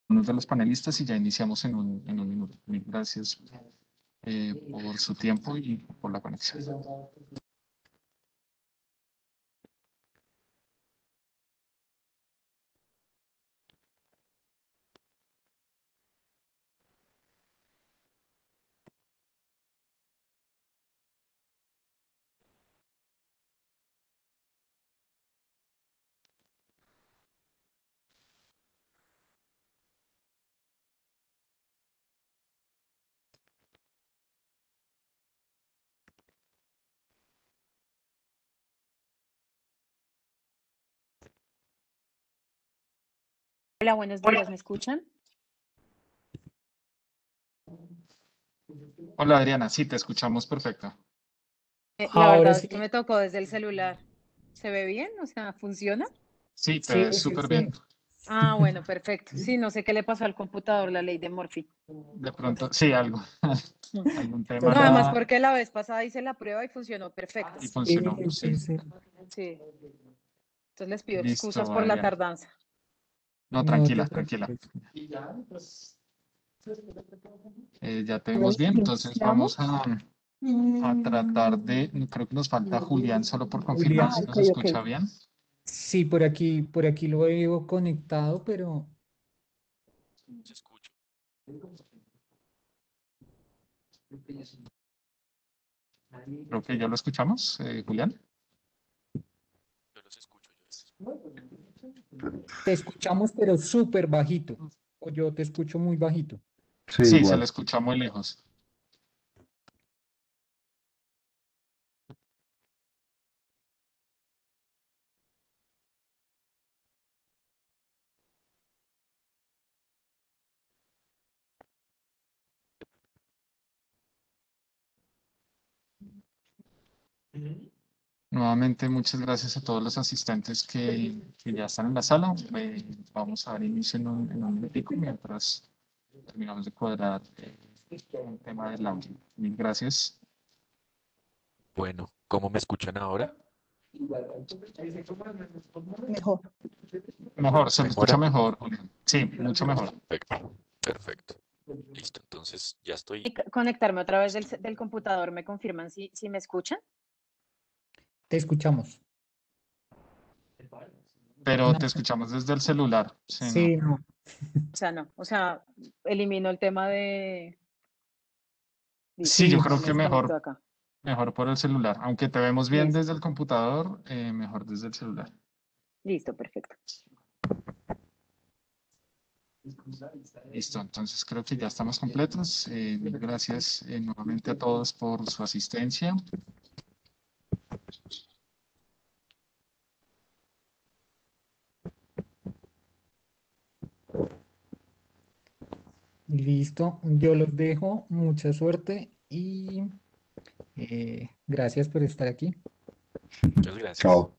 uno de los panelistas y ya iniciamos en un minuto. Mil gracias por su tiempo y por la conexión. Hola, buenos días, ¿me escuchan? Hola Adriana, sí, te escuchamos perfecto. La Ahora verdad es que sí, me tocó desde el celular. ¿Se ve bien? O sea, ¿funciona? Sí, te sí, ves sí, súper bien. sí. Ah, bueno, perfecto. Sí, no sé qué le pasó al computador, la ley de Murphy. De pronto, sí, algo, Mm. algún tema No, además Toca, porque la vez pasada hice la prueba y funcionó perfecto. y sí, funcionó, sí. sí, sí. Sí, entonces les pido excusas Listo, por la Adriana. tardanza. No, No te tranquila, tranquila. preocupes. Ya te vemos Bueno, bien, entonces vamos iniciamos. a tratar de, creo que nos falta Julián solo por confirmar Julián, si ok, nos ok. escucha bien. Sí, por aquí lo veo conectado, pero Los escucho, Creo que ya lo escuchamos, Julián. yo los escucho, yo los escucho. te escuchamos, pero súper bajito. O yo te escucho muy bajito. Sí, Sí, se le igual. escucha muy lejos. Nuevamente, muchas gracias a todos los asistentes que ya están en la sala. Vamos a dar inicio en un minutico mientras terminamos de cuadrar el tema del audio. Mil gracias. Bueno, ¿cómo me escuchan ahora? Mejor. Mejor, se le escucha ¿Mejora? mejor, Julián. Sí, mucho mejor. Perfecto, perfecto. Listo, entonces ya estoy. Y conectarme otra vez del computador, ¿me confirman si me escuchan? Te escuchamos. Pero No, te escuchamos desde el celular. Sí, no. sí, no. O sea, no, o sea, elimino el tema Sí, Listo, yo Sí, creo me que desconecto mejor, acá. mejor por el celular. Aunque te vemos bien Listo, desde el computador, mejor desde el celular. listo, perfecto. Listo, entonces creo que ya estamos completos. Mil gracias nuevamente a todos por su asistencia. listo. Yo los dejo. Mucha suerte y gracias por estar aquí. Muchas gracias. Chao.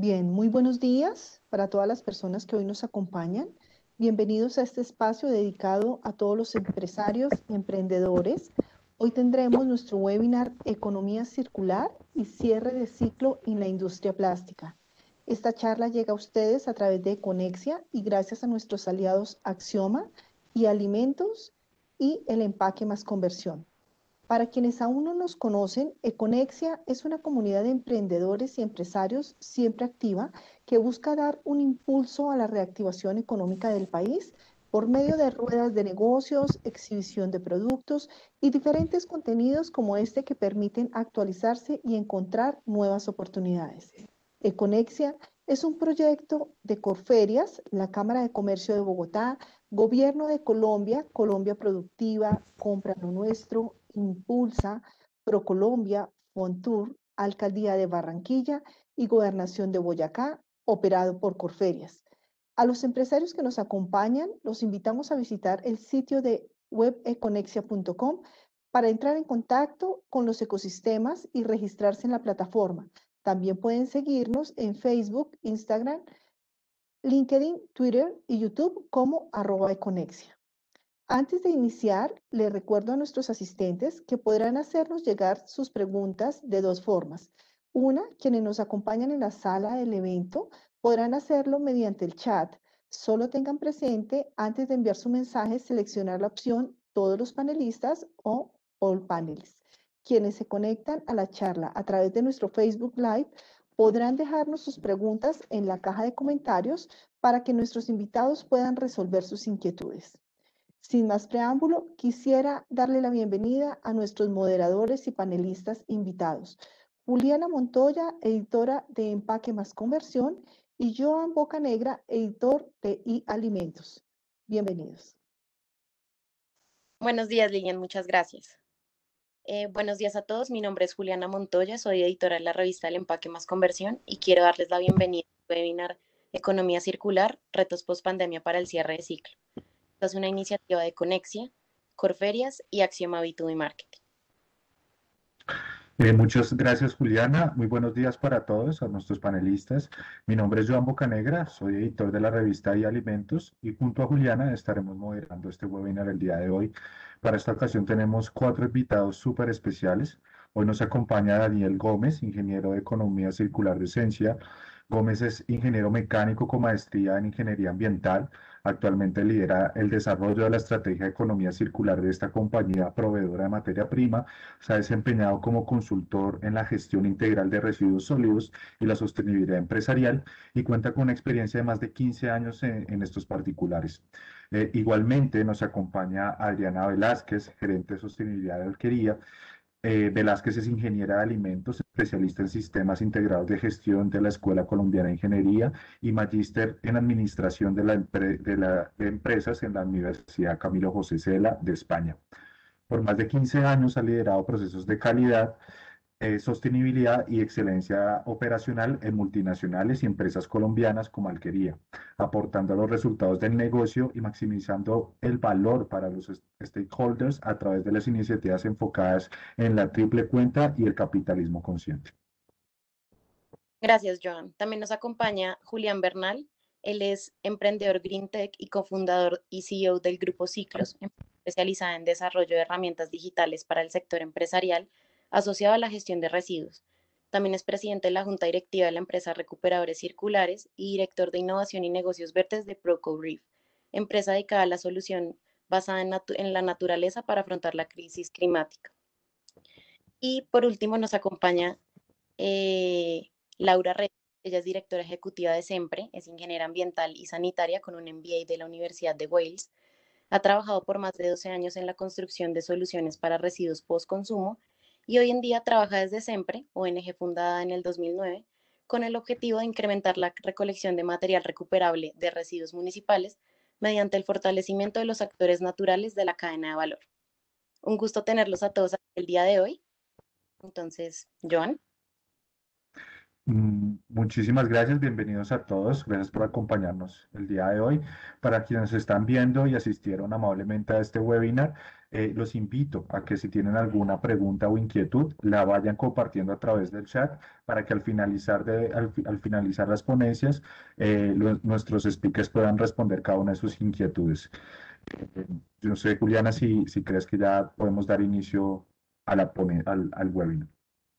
Bien, muy buenos días para todas las personas que hoy nos acompañan. Bienvenidos a este espacio dedicado a todos los empresarios y emprendedores. Hoy tendremos nuestro webinar Economía Circular y cierre de ciclo en la industria plástica. Esta charla llega a ustedes a través de Econexia y gracias a nuestros aliados Axioma y Alimentos y el Empaque Más Conversión. Para quienes aún no nos conocen, Econexia es una comunidad de emprendedores y empresarios siempre activa que busca dar un impulso a la reactivación económica del país por medio de ruedas de negocios, exhibición de productos y diferentes contenidos como este que permiten actualizarse y encontrar nuevas oportunidades. Econexia es un proyecto de Corferias, la Cámara de Comercio de Bogotá, Gobierno de Colombia, Colombia Productiva, Compra lo Nuestro, Impulsa, Procolombia, Fontur, Alcaldía de Barranquilla y Gobernación de Boyacá, operado por Corferias. A los empresarios que nos acompañan, los invitamos a visitar el sitio de webeconexia.com para entrar en contacto con los ecosistemas y registrarse en la plataforma. También pueden seguirnos en Facebook, Instagram, LinkedIn, Twitter y YouTube como @econexia. Antes de iniciar, les recuerdo a nuestros asistentes que podrán hacernos llegar sus preguntas de dos formas. Una, quienes nos acompañan en la sala del evento podrán hacerlo mediante el chat. Solo tengan presente, antes de enviar su mensaje, seleccionar la opción Todos los panelistas o All Panelists. Quienes se conectan a la charla a través de nuestro Facebook Live podrán dejarnos sus preguntas en la caja de comentarios para que nuestros invitados puedan resolver sus inquietudes. Sin más preámbulo, quisiera darle la bienvenida a nuestros moderadores y panelistas invitados. Juliana Montoya, editora de Empaque Más Conversión, y Joan Bocanegra, editor de Alimentos. Bienvenidos. Buenos días, Lilian, muchas gracias. Buenos días a todos, mi nombre es Juliana Montoya, soy editora de la revista El Empaque Más Conversión y quiero darles la bienvenida al webinar Economía Circular, retos post-pandemia para el cierre de ciclo. Esta es una iniciativa de Conexia, Corferias y Axioma B2B Marketing. Muchas gracias, Juliana. Muy buenos días para todos, a nuestros panelistas. Mi nombre es Joan Bocanegra, soy editor de la revista Alimentos y junto a Juliana estaremos moderando este webinar el día de hoy. Para esta ocasión tenemos 4 invitados súper especiales. Hoy nos acompaña Daniel Gómez, ingeniero de Economía Circular de Esencia. Gómez es ingeniero mecánico con maestría en Ingeniería Ambiental. Actualmente lidera el desarrollo de la estrategia de economía circular de esta compañía proveedora de materia prima. Se ha desempeñado como consultor en la gestión integral de residuos sólidos y la sostenibilidad empresarial y cuenta con una experiencia de más de 15 años en estos particulares. Igualmente nos acompaña Adriana Velázquez, gerente de sostenibilidad de Alquería. Velázquez es ingeniera de alimentos, especialista en sistemas integrados de gestión de la Escuela Colombiana de Ingeniería y magíster en administración de empresas en la Universidad Camilo José Cela de España. Por más de 15 años ha liderado procesos de calidad, sostenibilidad y excelencia operacional en multinacionales y empresas colombianas como Alquería, aportando a los resultados del negocio y maximizando el valor para los stakeholders a través de las iniciativas enfocadas en la triple cuenta y el capitalismo consciente. Gracias, Joan. También nos acompaña Julián Bernal. Él es emprendedor Green Tech y cofundador y CEO del Grupo Ciclos, especializada en desarrollo de herramientas digitales para el sector empresarial asociado a la gestión de residuos. También es presidente de la Junta Directiva de la empresa Recuperadores Circulares y director de Innovación y Negocios Verdes de Proco Reef, empresa dedicada a la solución basada en la naturaleza para afrontar la crisis climática. Y por último nos acompaña Laura Reyes. Ella es directora ejecutiva de SEMPRE, es ingeniera ambiental y sanitaria con un MBA de la Universidad de Wales. Ha trabajado por más de 12 años en la construcción de soluciones para residuos post-consumo y hoy en día trabaja desde SEMPRE, ONG fundada en el 2009, con el objetivo de incrementar la recolección de material recuperable de residuos municipales mediante el fortalecimiento de los actores naturales de la cadena de valor. Un gusto tenerlos a todos aquí el día de hoy. Entonces, Joan. Muchísimas gracias, bienvenidos a todos, gracias por acompañarnos el día de hoy. Para quienes están viendo y asistieron amablemente a este webinar, los invito a que si tienen alguna pregunta o inquietud, la vayan compartiendo a través del chat para que al finalizar las ponencias, nuestros speakers puedan responder cada una de sus inquietudes. Yo no sé, Juliana, si crees que ya podemos dar inicio a al webinar.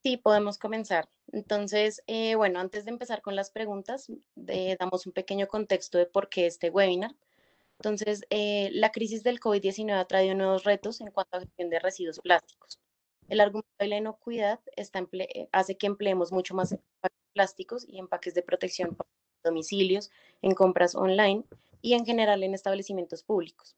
Sí, podemos comenzar. Entonces, bueno, antes de empezar con las preguntas, damos un pequeño contexto de por qué este webinar. Entonces, la crisis del COVID-19 ha traído nuevos retos en cuanto a gestión de residuos plásticos. El argumento de la inocuidad hace que empleemos mucho más empaques plásticos y empaques de protección para domicilios, en compras online y en general en establecimientos públicos.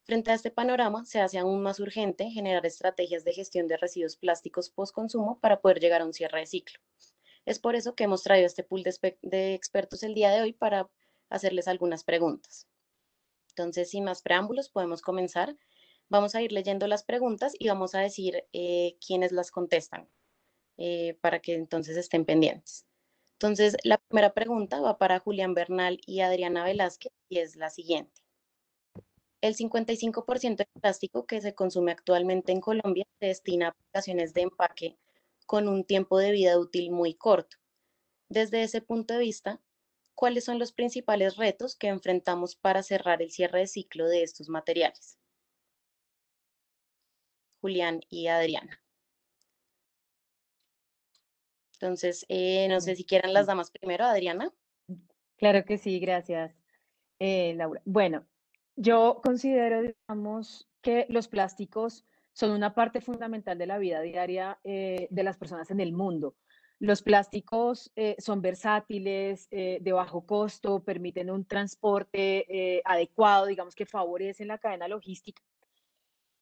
Frente a este panorama, se hace aún más urgente generar estrategias de gestión de residuos plásticos post-consumo para poder llegar a un cierre de ciclo. Es por eso que hemos traído este pool de expertos el día de hoy para hacerles algunas preguntas. Entonces, sin más preámbulos, podemos comenzar. Vamos a ir leyendo las preguntas y vamos a decir quiénes las contestan para que entonces estén pendientes. Entonces, la primera pregunta va para Julián Bernal y Adriana Velázquez y es la siguiente. El 55% del plástico que se consume actualmente en Colombia se destina a aplicaciones de empaque con un tiempo de vida útil muy corto. Desde ese punto de vista, ¿cuáles son los principales retos que enfrentamos para cerrar el cierre de ciclo de estos materiales? Julián y Adriana. Entonces, no sé si quieran las damas primero, Adriana. Claro que sí, gracias, Laura. Bueno, yo considero, digamos, que los plásticos son una parte fundamental de la vida diaria de las personas en el mundo. Los plásticos son versátiles, de bajo costo, permiten un transporte adecuado, digamos que favorecen la cadena logística.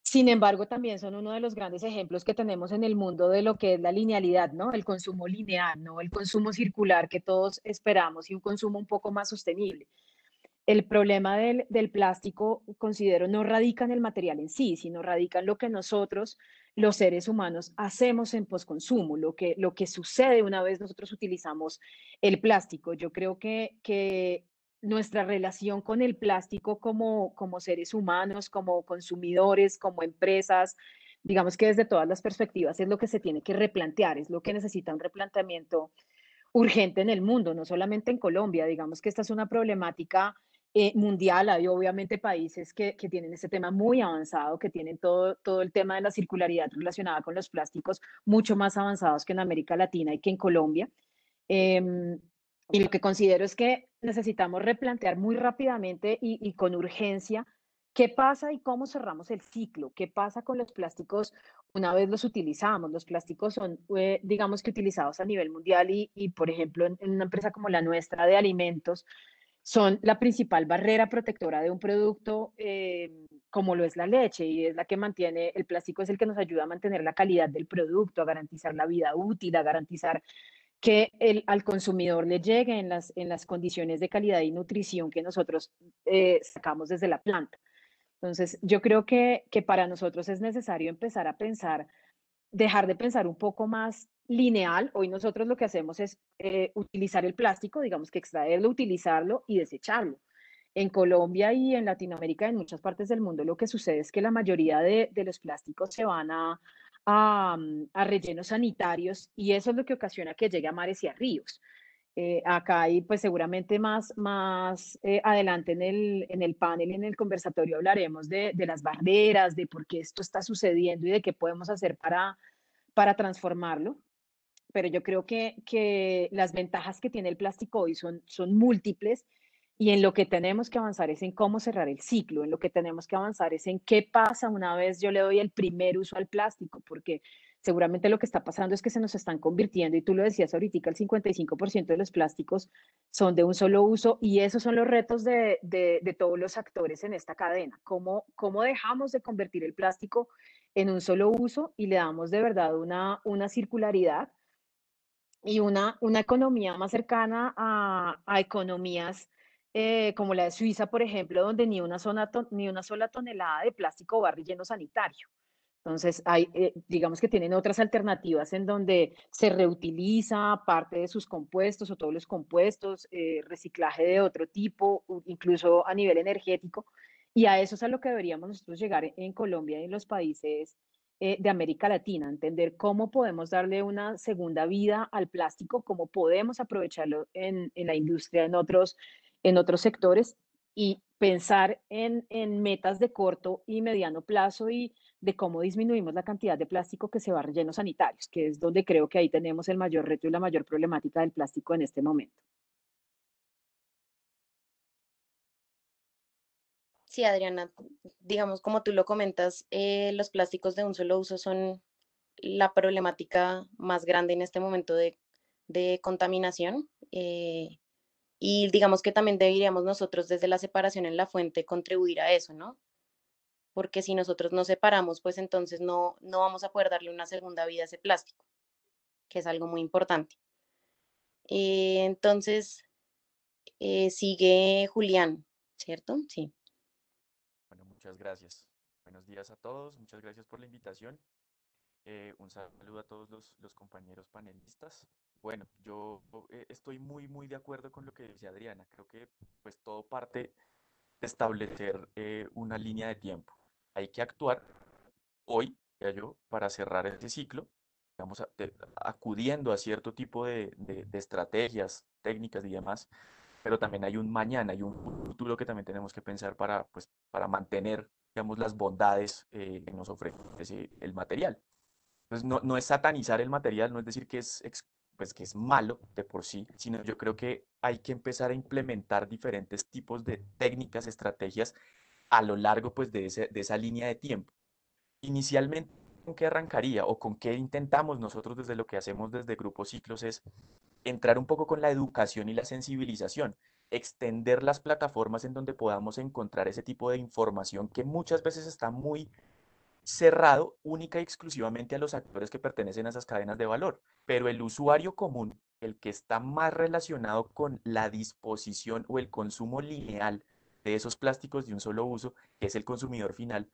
Sin embargo, también son uno de los grandes ejemplos que tenemos en el mundo de lo que es la linealidad, ¿no? El consumo lineal, ¿no? El consumo circular que todos esperamos y un consumo un poco más sostenible. El problema del plástico, considero, no radica en el material en sí, sino radica en lo que nosotros, los seres humanos, hacemos en posconsumo, lo que sucede una vez nosotros utilizamos el plástico. Yo creo que nuestra relación con el plástico como seres humanos, como consumidores, como empresas, digamos que desde todas las perspectivas es lo que se tiene que replantear, es lo que necesita un replanteamiento urgente en el mundo, no solamente en Colombia. Digamos que esta es una problemática mundial. Hay obviamente países que tienen este tema muy avanzado, que tienen todo el tema de la circularidad relacionada con los plásticos mucho más avanzados que en América Latina y que en Colombia. Y lo que considero es que necesitamos replantear muy rápidamente y con urgencia qué pasa y cómo cerramos el ciclo, qué pasa con los plásticos una vez los utilizamos. Los plásticos son, digamos que utilizados a nivel mundial y por ejemplo, en una empresa como la nuestra de alimentos, son la principal barrera protectora de un producto como lo es la leche y es la que mantiene, el plástico es el que nos ayuda a mantener la calidad del producto, a garantizar la vida útil, a garantizar que al consumidor le llegue en las condiciones de calidad y nutrición que nosotros sacamos desde la planta. Entonces, yo creo que para nosotros es necesario empezar a pensar, dejar de pensar un poco más lineal. Hoy nosotros lo que hacemos es utilizar el plástico, digamos que extraerlo, utilizarlo y desecharlo. En Colombia y en Latinoamérica, en muchas partes del mundo, lo que sucede es que la mayoría de los plásticos se van a rellenos sanitarios y eso es lo que ocasiona que llegue a mares y a ríos. Acá y pues seguramente más adelante en el panel, en el conversatorio, hablaremos de las barreras, de por qué esto está sucediendo y de qué podemos hacer para transformarlo. Pero yo creo que las ventajas que tiene el plástico hoy son múltiples y en lo que tenemos que avanzar es en cómo cerrar el ciclo, en lo que tenemos que avanzar es en qué pasa una vez yo le doy el primer uso al plástico, porque seguramente lo que está pasando es que se nos están convirtiendo, y tú lo decías ahorita, el 55% de los plásticos son de un solo uso y esos son los retos de todos los actores en esta cadena. ¿Cómo dejamos de convertir el plástico en un solo uso y le damos de verdad una circularidad y una economía más cercana a economías como la de Suiza, por ejemplo, donde ni una sola tonelada de plástico va a relleno sanitario? Entonces, digamos que tienen otras alternativas en donde se reutiliza parte de sus compuestos o todos los compuestos, reciclaje de otro tipo, incluso a nivel energético. Y a eso es a lo que deberíamos nosotros llegar en Colombia y en los países de América Latina, entender cómo podemos darle una segunda vida al plástico, cómo podemos aprovecharlo en la industria, en otros sectores y pensar en metas de corto y mediano plazo y de cómo disminuimos la cantidad de plástico que se va a rellenos sanitarios, que es donde creo que ahí tenemos el mayor reto y la mayor problemática del plástico en este momento. Sí, Adriana, digamos, como tú lo comentas, los plásticos de un solo uso son la problemática más grande en este momento de contaminación. Y digamos que también deberíamos nosotros desde la separación en la fuente contribuir a eso, ¿no? Porque si nosotros nos separamos, pues entonces no vamos a poder darle una segunda vida a ese plástico, que es algo muy importante. Entonces, sigue Julián, ¿cierto? Sí. Bueno, muchas gracias. Buenos días a todos, muchas gracias por la invitación. Un saludo a todos los compañeros panelistas. Bueno, yo estoy muy de acuerdo con lo que dice Adriana. Creo que pues todo parte de establecer una línea de tiempo. Hay que actuar hoy, ya yo, para cerrar este ciclo, digamos, acudiendo a cierto tipo de estrategias, técnicas y demás, pero también hay un mañana, hay un futuro que también tenemos que pensar pues, para mantener, digamos, las bondades que nos ofrece el material. Entonces, no es satanizar el material, no es decir que pues, que es malo de por sí, sino yo creo que hay que empezar a implementar diferentes tipos de técnicas, estrategias a lo largo pues, de esa línea de tiempo. Inicialmente, ¿con qué arrancaría o con qué intentamos nosotros desde lo que hacemos desde Grupo Ciclos es entrar un poco con la educación y la sensibilización, extender las plataformas en donde podamos encontrar ese tipo de información que muchas veces está muy cerrado única y exclusivamente a los actores que pertenecen a esas cadenas de valor, pero el usuario común, el que está más relacionado con la disposición o el consumo lineal de esos plásticos de un solo uso, que es el consumidor final,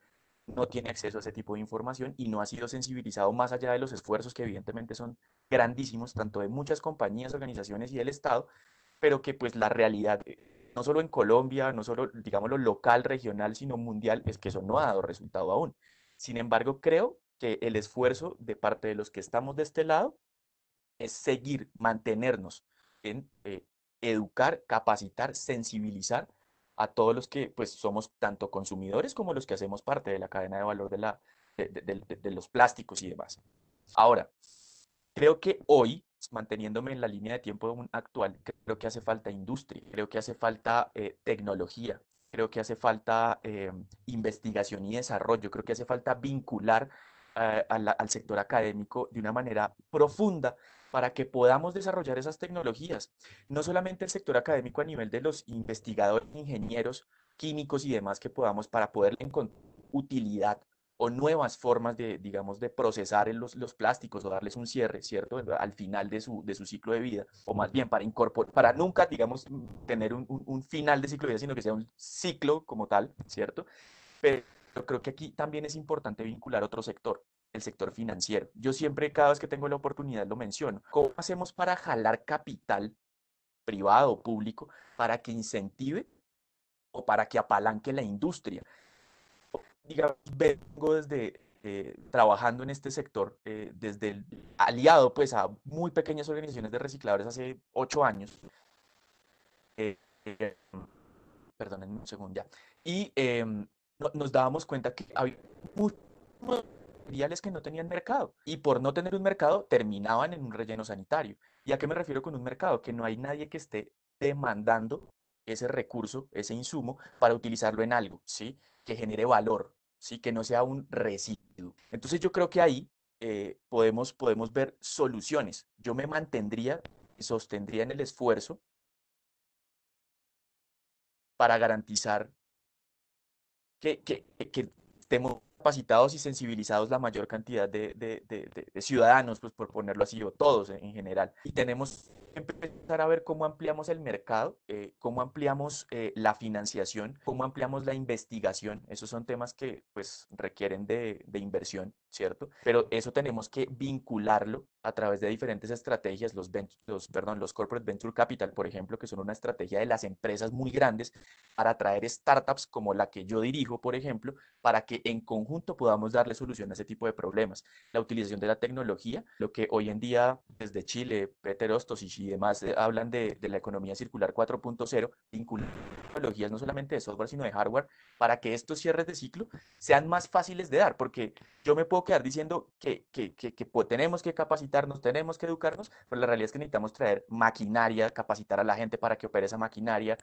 no tiene acceso a ese tipo de información y no ha sido sensibilizado más allá de los esfuerzos que evidentemente son grandísimos, tanto de muchas compañías, organizaciones y del Estado, pero que pues la realidad, no solo en Colombia, no solo, digamos, lo local, regional, sino mundial, es que eso no ha dado resultado aún. Sin embargo, creo que el esfuerzo de parte de los que estamos de este lado es seguir, mantenernos en educar, capacitar, sensibilizar a todos los que pues somos tanto consumidores como los que hacemos parte de la cadena de valor de los plásticos y demás. Ahora, creo que hoy, manteniéndome en la línea de tiempo actual, creo que hace falta industria, creo que hace falta tecnología, creo que hace falta investigación y desarrollo, creo que hace falta vincular al sector académico de una manera profunda para que podamos desarrollar esas tecnologías. No solamente el sector académico a nivel de los investigadores, ingenieros, químicos y demás que podamos para poder encontrar utilidad o nuevas formas de, digamos, de procesar los plásticos o darles un cierre, ¿cierto? Al final de su ciclo de vida, o más bien para incorporar, para nunca, digamos, tener un final de ciclo de vida, sino que sea un ciclo como tal, ¿cierto? Pero creo que aquí también es importante vincular otro sector, el sector financiero. Yo siempre, cada vez que tengo la oportunidad, lo menciono. ¿Cómo hacemos para jalar capital privado o público para que incentive o para que apalanque la industria? Digamos, vengo desde trabajando en este sector, desde el aliado pues a muy pequeñas organizaciones de recicladores hace 8 años. Eh, eh, Perdónenme un segundo ya. Y nos dábamos cuenta que había muchos materiales que no tenían mercado y por no tener un mercado terminaban en un relleno sanitario. ¿Y a qué me refiero con un mercado? Que no hay nadie que esté demandando ese recurso, ese insumo, para utilizarlo en algo, ¿sí? Que genere valor, ¿sí? Que no sea un residuo. Entonces yo creo que ahí podemos ver soluciones. Yo me mantendría y sostendría en el esfuerzo para garantizar que estemos capacitados y sensibilizados la mayor cantidad de ciudadanos, pues por ponerlo así, o todos en general. Y tenemos empezar a ver cómo ampliamos el mercado, cómo ampliamos la financiación, cómo ampliamos la investigación. Esos son temas que pues requieren de inversión, ¿cierto? Pero eso tenemos que vincularlo a través de diferentes estrategias, los Corporate Venture Capital, por ejemplo, que son una estrategia de las empresas muy grandes para atraer startups como la que yo dirijo, por ejemplo, para que en conjunto podamos darle solución a ese tipo de problemas. La utilización de la tecnología, lo que hoy en día desde Chile, Peter Ostos y demás hablan de la economía circular 4.0, vincular tecnologías no solamente de software, sino de hardware, para que estos cierres de ciclo sean más fáciles de dar, porque yo me puedo quedar diciendo que tenemos que capacitarnos, tenemos que educarnos, pero la realidad es que necesitamos traer maquinaria, capacitar a la gente para que opere esa maquinaria,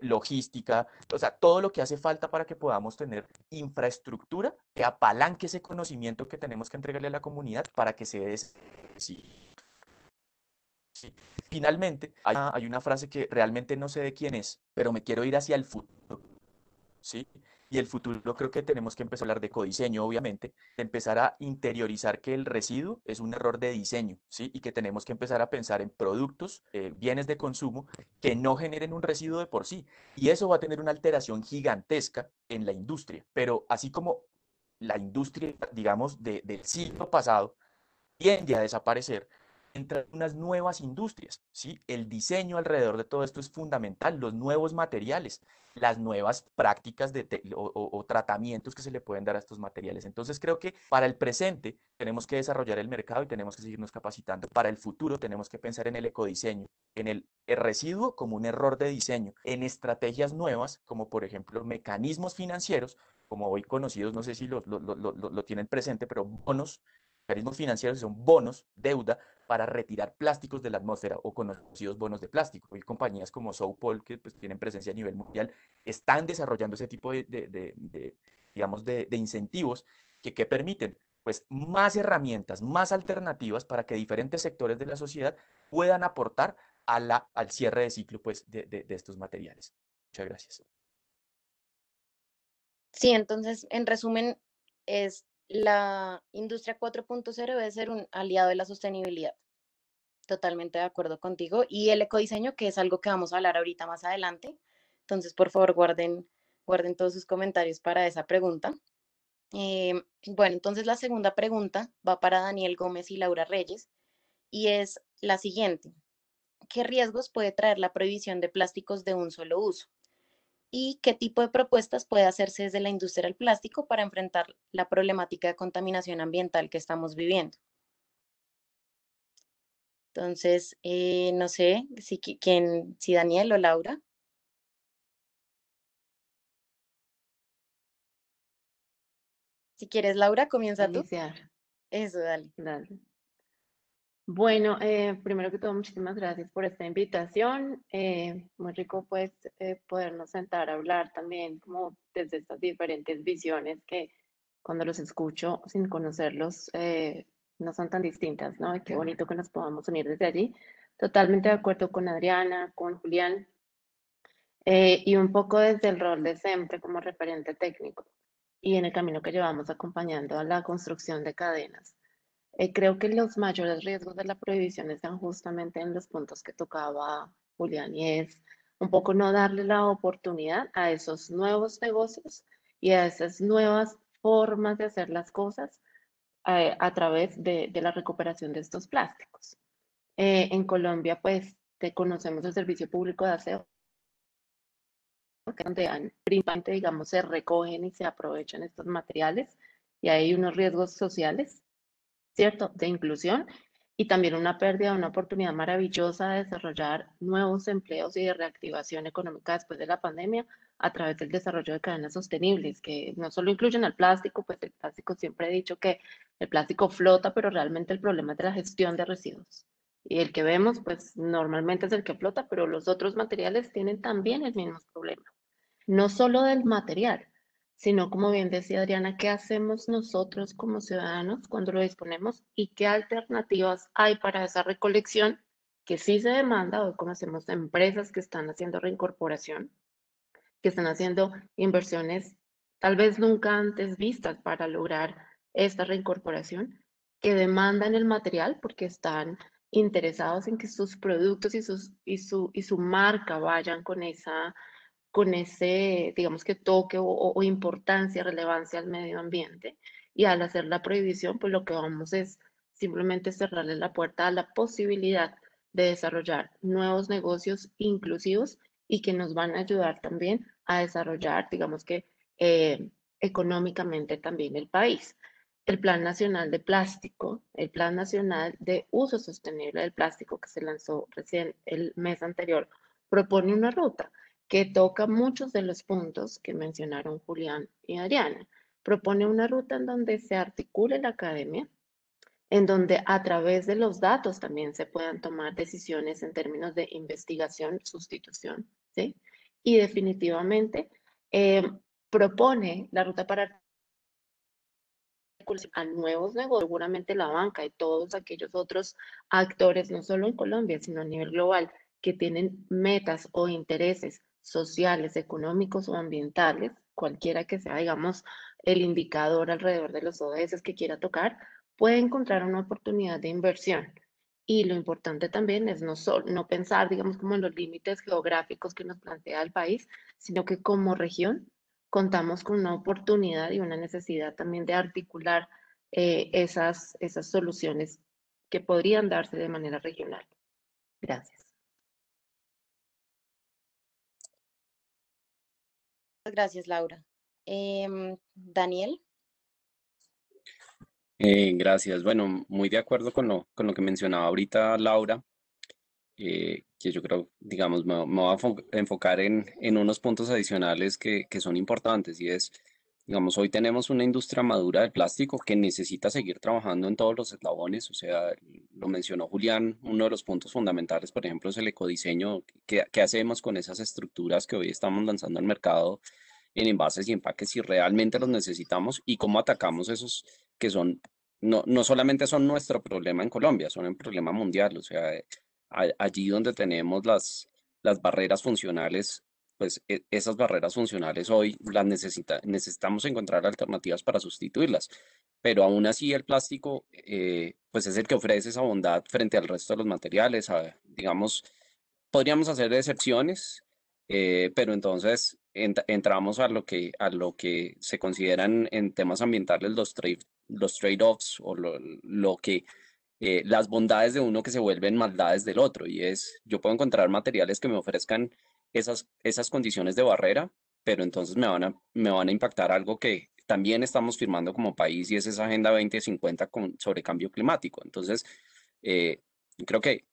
logística, o sea, todo lo que hace falta para que podamos tener infraestructura que apalanque ese conocimiento que tenemos que entregarle a la comunidad para que se dé. Sí, sí. Finalmente, hay una frase que realmente no sé de quién es, pero me quiero ir hacia el futuro, ¿sí? Y el futuro creo que tenemos que empezar a hablar de codiseño, obviamente, de empezar a interiorizar que el residuo es un error de diseño, ¿sí? Y que tenemos que empezar a pensar en productos, bienes de consumo que no generen un residuo de por sí. Y eso va a tener una alteración gigantesca en la industria. Pero así como la industria, digamos, del siglo pasado tiende a desaparecer, entran unas nuevas industrias, ¿sí? El diseño alrededor de todo esto es fundamental, los nuevos materiales, las nuevas prácticas o tratamientos que se le pueden dar a estos materiales. Entonces creo que para el presente tenemos que desarrollar el mercado y tenemos que seguirnos capacitando. Para el futuro tenemos que pensar en el ecodiseño, en el residuo como un error de diseño, en estrategias nuevas como por ejemplo mecanismos financieros, como hoy conocidos, no sé si lo tienen presente, pero bonos, mecanismos financieros son bonos, deuda, para retirar plásticos de la atmósfera o conocidos bonos de plástico. Hoy compañías como Sopol, que pues, tienen presencia a nivel mundial, están desarrollando ese tipo digamos, de incentivos que permiten pues, más herramientas, más alternativas para que diferentes sectores de la sociedad puedan aportar al cierre de ciclo pues, de estos materiales. Muchas gracias. Sí, entonces, en resumen, es la industria 4.0 debe ser un aliado de la sostenibilidad. Totalmente de acuerdo contigo. Y el ecodiseño, que es algo que vamos a hablar ahorita más adelante. Entonces, por favor, guarden todos sus comentarios para esa pregunta. Bueno, entonces la segunda pregunta va para Daniel Gómez y Laura Reyes y es la siguiente. ¿Qué riesgos puede traer la prohibición de plásticos de un solo uso? ¿Y qué tipo de propuestas puede hacerse desde la industria del plástico para enfrentar la problemática de contaminación ambiental que estamos viviendo? Entonces, no sé si Daniel o Laura. Si quieres, Laura, comienza tú. Iniciar. Eso, dale. Dale. Bueno, primero que todo, muchísimas gracias por esta invitación. Muy rico pues podernos sentar a hablar también como desde estas diferentes visiones que cuando los escucho sin conocerlos no son tan distintas, ¿no? Y qué bonito que nos podamos unir desde allí. Totalmente de acuerdo con Adriana, con Julián y un poco desde el rol de siempre como referente técnico y en el camino que llevamos acompañando a la construcción de cadenas. Creo que los mayores riesgos de la prohibición están justamente en los puntos que tocaba Julián y es un poco no darle la oportunidad a esos nuevos negocios y a esas nuevas formas de hacer las cosas a través de la recuperación de estos plásticos. En Colombia, pues, te conocemos el Servicio Público de Aseo, donde principalmente, digamos, se recogen y se aprovechan estos materiales y hay unos riesgos sociales, ¿cierto?, de inclusión y también una pérdida, una oportunidad maravillosa de desarrollar nuevos empleos y de reactivación económica después de la pandemia a través del desarrollo de cadenas sostenibles, que no solo incluyen el plástico, pues el plástico siempre he dicho que el plástico flota, pero realmente el problema es de la gestión de residuos. Y el que vemos, pues normalmente es el que flota, pero los otros materiales tienen también el mismo problema. No solo del material, sino como bien decía Adriana, ¿qué hacemos nosotros como ciudadanos cuando lo disponemos y qué alternativas hay para esa recolección que sí se demanda? Hoy conocemos empresas que están haciendo reincorporación, que están haciendo inversiones tal vez nunca antes vistas para lograr esta reincorporación, que demandan el material porque están interesados en que sus productos y su marca vayan con ese, digamos que toque o importancia, relevancia al medio ambiente. Y al hacer la prohibición, pues lo que vamos es simplemente cerrarle la puerta a la posibilidad de desarrollar nuevos negocios inclusivos y que nos van a ayudar también a desarrollar, digamos que económicamente también el país. El Plan Nacional de Plástico, el Plan Nacional de Uso Sostenible del Plástico que se lanzó recién el mes anterior, propone una ruta que toca muchos de los puntos que mencionaron Julián y Adriana. Propone una ruta en donde se articule la academia, en donde a través de los datos también se puedan tomar decisiones en términos de investigación, sustitución, ¿sí? Y definitivamente propone la ruta para a nuevos negocios, seguramente la banca y todos aquellos otros actores, no solo en Colombia, sino a nivel global, que tienen metas o intereses sociales, económicos o ambientales, cualquiera que sea, digamos, el indicador alrededor de los ODS que quiera tocar, puede encontrar una oportunidad de inversión. Y lo importante también es no pensar, digamos, como en los límites geográficos que nos plantea el país, sino que como región contamos con una oportunidad y una necesidad también de articular esas soluciones que podrían darse de manera regional. Gracias. Gracias, Laura. Daniel. Gracias. Bueno, muy de acuerdo con lo que mencionaba ahorita Laura, que yo creo, digamos, me voy a enfocar en unos puntos adicionales que son importantes y es, digamos, hoy tenemos una industria madura del plástico que necesita seguir trabajando en todos los eslabones, o sea, lo mencionó Julián, uno de los puntos fundamentales, por ejemplo, es el ecodiseño, qué hacemos con esas estructuras que hoy estamos lanzando al mercado en envases y empaques si realmente los necesitamos y cómo atacamos esos que son, no solamente son nuestro problema en Colombia, son un problema mundial, o sea, allí donde tenemos las barreras funcionales, pues esas barreras funcionales hoy las necesitamos encontrar alternativas para sustituirlas. Pero aún así el plástico, pues es el que ofrece esa bondad frente al resto de los materiales. Digamos, podríamos hacer excepciones, pero entonces entramos a lo que se consideran en temas ambientales los trade-offs o lo que las bondades de uno que se vuelven maldades del otro. Y es, yo puedo encontrar materiales que me ofrezcan esas condiciones de barrera, pero entonces me van a impactar algo que también estamos firmando como país y es esa Agenda 2050 sobre cambio climático. Entonces, creo que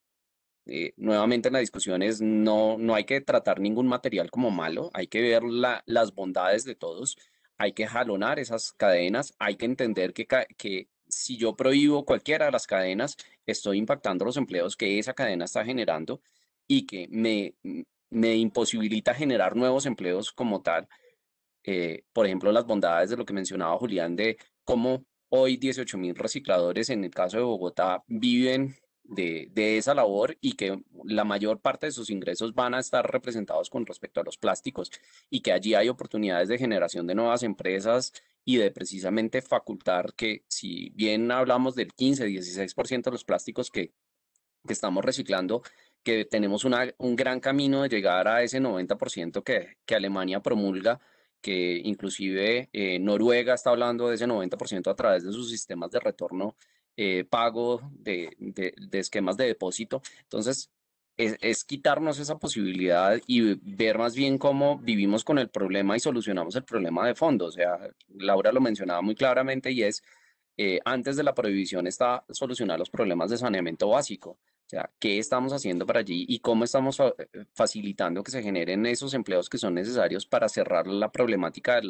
nuevamente en la discusión es no hay que tratar ningún material como malo, hay que ver las bondades de todos, hay que jalonar esas cadenas, hay que entender que si yo prohíbo cualquiera de las cadenas, estoy impactando los empleos que esa cadena está generando y que me imposibilita generar nuevos empleos como tal. Por ejemplo, las bondades de lo que mencionaba Julián de cómo hoy 18.000 recicladores en el caso de Bogotá viven de esa labor y que la mayor parte de sus ingresos van a estar representados con respecto a los plásticos y que allí hay oportunidades de generación de nuevas empresas y de precisamente facultar que si bien hablamos del 15-16% de los plásticos que estamos reciclando, que tenemos un gran camino de llegar a ese 90% que Alemania promulga, que inclusive Noruega está hablando de ese 90% a través de sus sistemas de retorno pago, de esquemas de depósito. Entonces, es quitarnos esa posibilidad y ver más bien cómo vivimos con el problema y solucionamos el problema de fondo. O sea, Laura lo mencionaba muy claramente y es, antes de la prohibición está solucionar los problemas de saneamiento básico. O sea, ¿qué estamos haciendo para allí y cómo estamos facilitando que se generen esos empleos que son necesarios para cerrar la problemática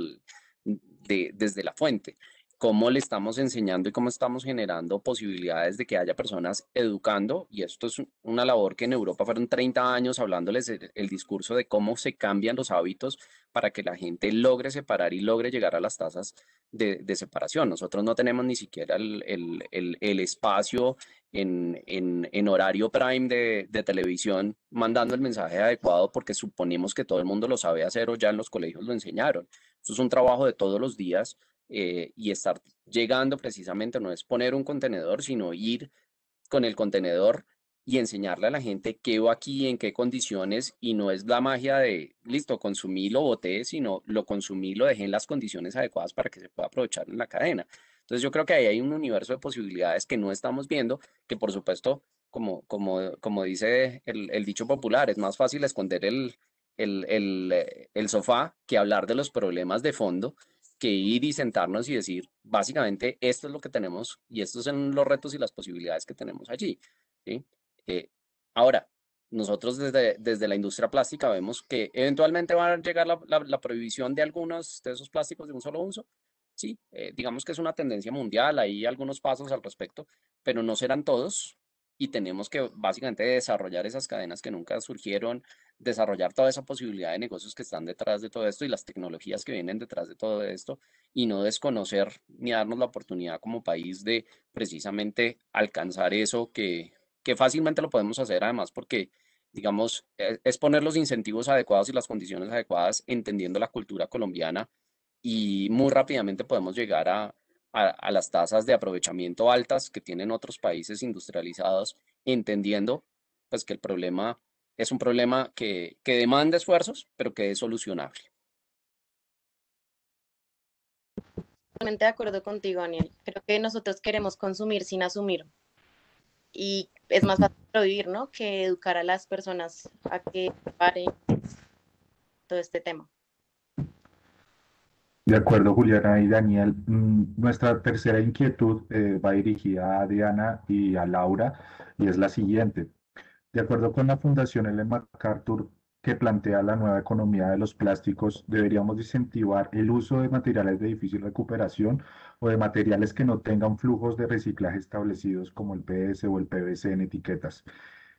desde la fuente? ¿Cómo le estamos enseñando y cómo estamos generando posibilidades de que haya personas educando? Y esto es una labor que en Europa fueron 30 años hablándoles el discurso de cómo se cambian los hábitos para que la gente logre separar y logre llegar a las tasas de separación. Nosotros no tenemos ni siquiera el espacio en horario prime de televisión mandando el mensaje adecuado porque suponemos que todo el mundo lo sabe hacer o ya en los colegios lo enseñaron. Esto es un trabajo de todos los días y estar llegando precisamente no es poner un contenedor, sino ir con el contenedor y enseñarle a la gente qué va aquí, en qué condiciones, y no es la magia de, listo, consumí, lo boté, sino lo consumí, lo dejé en las condiciones adecuadas para que se pueda aprovechar en la cadena. Entonces yo creo que ahí hay un universo de posibilidades que no estamos viendo, que por supuesto, como dice el dicho popular, es más fácil esconder el sofá que hablar de los problemas de fondo, que ir y sentarnos y decir, básicamente, esto es lo que tenemos y estos son los retos y las posibilidades que tenemos allí, ¿sí? Eh, ahora, nosotros desde la industria plástica vemos que eventualmente va a llegar la prohibición de algunos de esos plásticos de un solo uso. Sí, digamos que es una tendencia mundial, hay algunos pasos al respecto, pero no serán todos y tenemos que básicamente desarrollar esas cadenas que nunca surgieron, desarrollar toda esa posibilidad de negocios que están detrás de todo esto y las tecnologías que vienen detrás de todo esto y no desconocer ni darnos la oportunidad como país de precisamente alcanzar eso que fácilmente lo podemos hacer además porque, digamos, es poner los incentivos adecuados y las condiciones adecuadas, entendiendo la cultura colombiana y muy rápidamente podemos llegar a las tasas de aprovechamiento altas que tienen otros países industrializados, entendiendo pues que el problema es un problema que demanda esfuerzos, pero que es solucionable. Totalmente de acuerdo contigo, Daniel. Creo que nosotros queremos consumir sin asumir y es más fácil prohibir, ¿no? Que educar a las personas a que paren todo este tema. De acuerdo, Juliana y Daniel. Nuestra tercera inquietud va dirigida a Diana y a Laura y es la siguiente. De acuerdo con la Fundación Ellen MacArthur, que plantea la nueva economía de los plásticos, deberíamos incentivar el uso de materiales de difícil recuperación o de materiales que no tengan flujos de reciclaje establecidos como el PS o el PVC en etiquetas.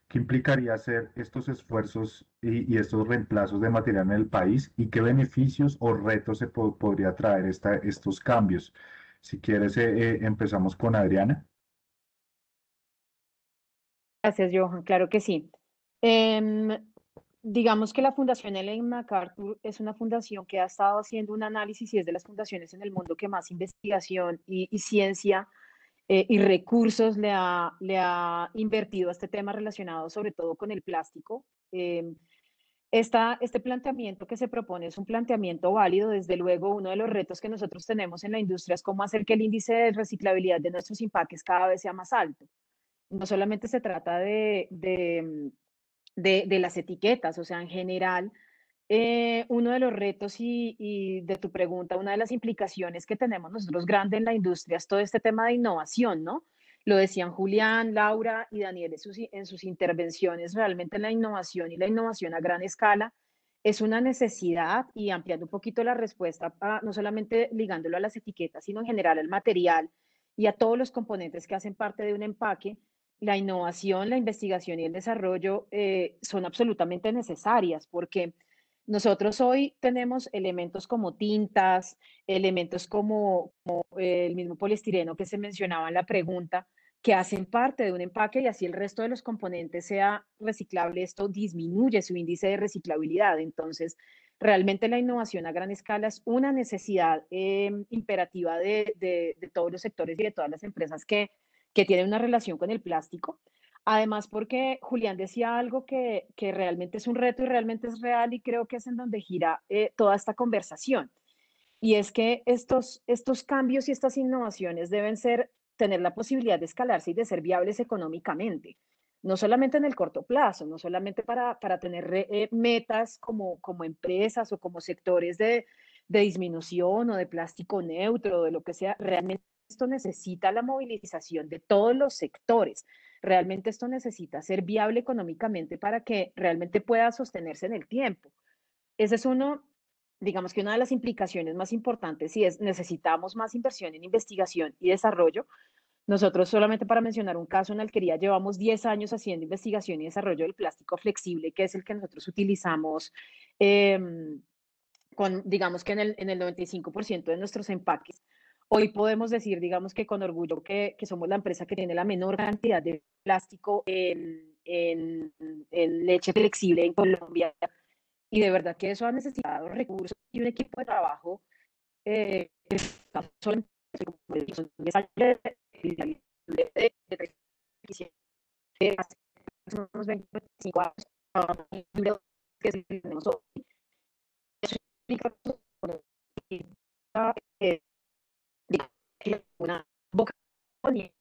¿Qué implicaría hacer estos esfuerzos y estos reemplazos de material en el país y qué beneficios o retos se podría traer estos cambios? Si quieres, empezamos con Adriana. Gracias, Johan. Claro que sí. Em, digamos que la Fundación Ellen MacArthur es una fundación que ha estado haciendo un análisis y es de las fundaciones en el mundo que más investigación y ciencia y recursos le ha invertido a este tema relacionado sobre todo con el plástico. Este planteamiento que se propone es un planteamiento válido. Desde luego, uno de los retos que nosotros tenemos en la industria es cómo hacer que el índice de reciclabilidad de nuestros empaques cada vez sea más alto. No solamente se trata de las etiquetas, o sea, en general, uno de los retos y de tu pregunta, una de las implicaciones que tenemos nosotros grande en la industria es todo este tema de innovación, ¿no? Lo decían Julián, Laura y Daniel en sus intervenciones. Realmente la innovación y la innovación a gran escala es una necesidad y ampliando un poquito la respuesta, no solamente ligándolo a las etiquetas, sino en general al material y a todos los componentes que hacen parte de un empaque. La innovación, la investigación y el desarrollo son absolutamente necesarias porque nosotros hoy tenemos elementos como tintas, elementos como el mismo poliestireno que se mencionaba en la pregunta, que hacen parte de un empaque y así el resto de los componentes sea reciclable. Esto disminuye su índice de reciclabilidad. Entonces, realmente la innovación a gran escala es una necesidad imperativa de todos los sectores y de todas las empresas que tienen una relación con el plástico. Además, porque Julián decía algo que realmente es un reto y realmente es real y creo que es en donde gira toda esta conversación. Y es que estos cambios y estas innovaciones deben tener la posibilidad de escalarse y de ser viables económicamente. No solamente en el corto plazo, no solamente para tener metas como empresas o como sectores de disminución o de plástico neutro o de lo que sea. Realmente esto necesita la movilización de todos los sectores. Realmente esto necesita ser viable económicamente para que realmente pueda sostenerse en el tiempo. Ese es digamos que una de las implicaciones más importantes y es necesitamos más inversión en investigación y desarrollo. Nosotros, solamente para mencionar un caso, en Alquería llevamos 10 años haciendo investigación y desarrollo del plástico flexible, que es el que nosotros utilizamos digamos que en el 95% de nuestros empaques. Hoy podemos decir, digamos que con orgullo, que somos la empresa que tiene la menor cantidad de plástico en leche flexible en Colombia. Y de verdad que eso ha necesitado recursos y un equipo de trabajo 20, 25 años, que sí tenemos hoy. Eso implica eh, una vocación y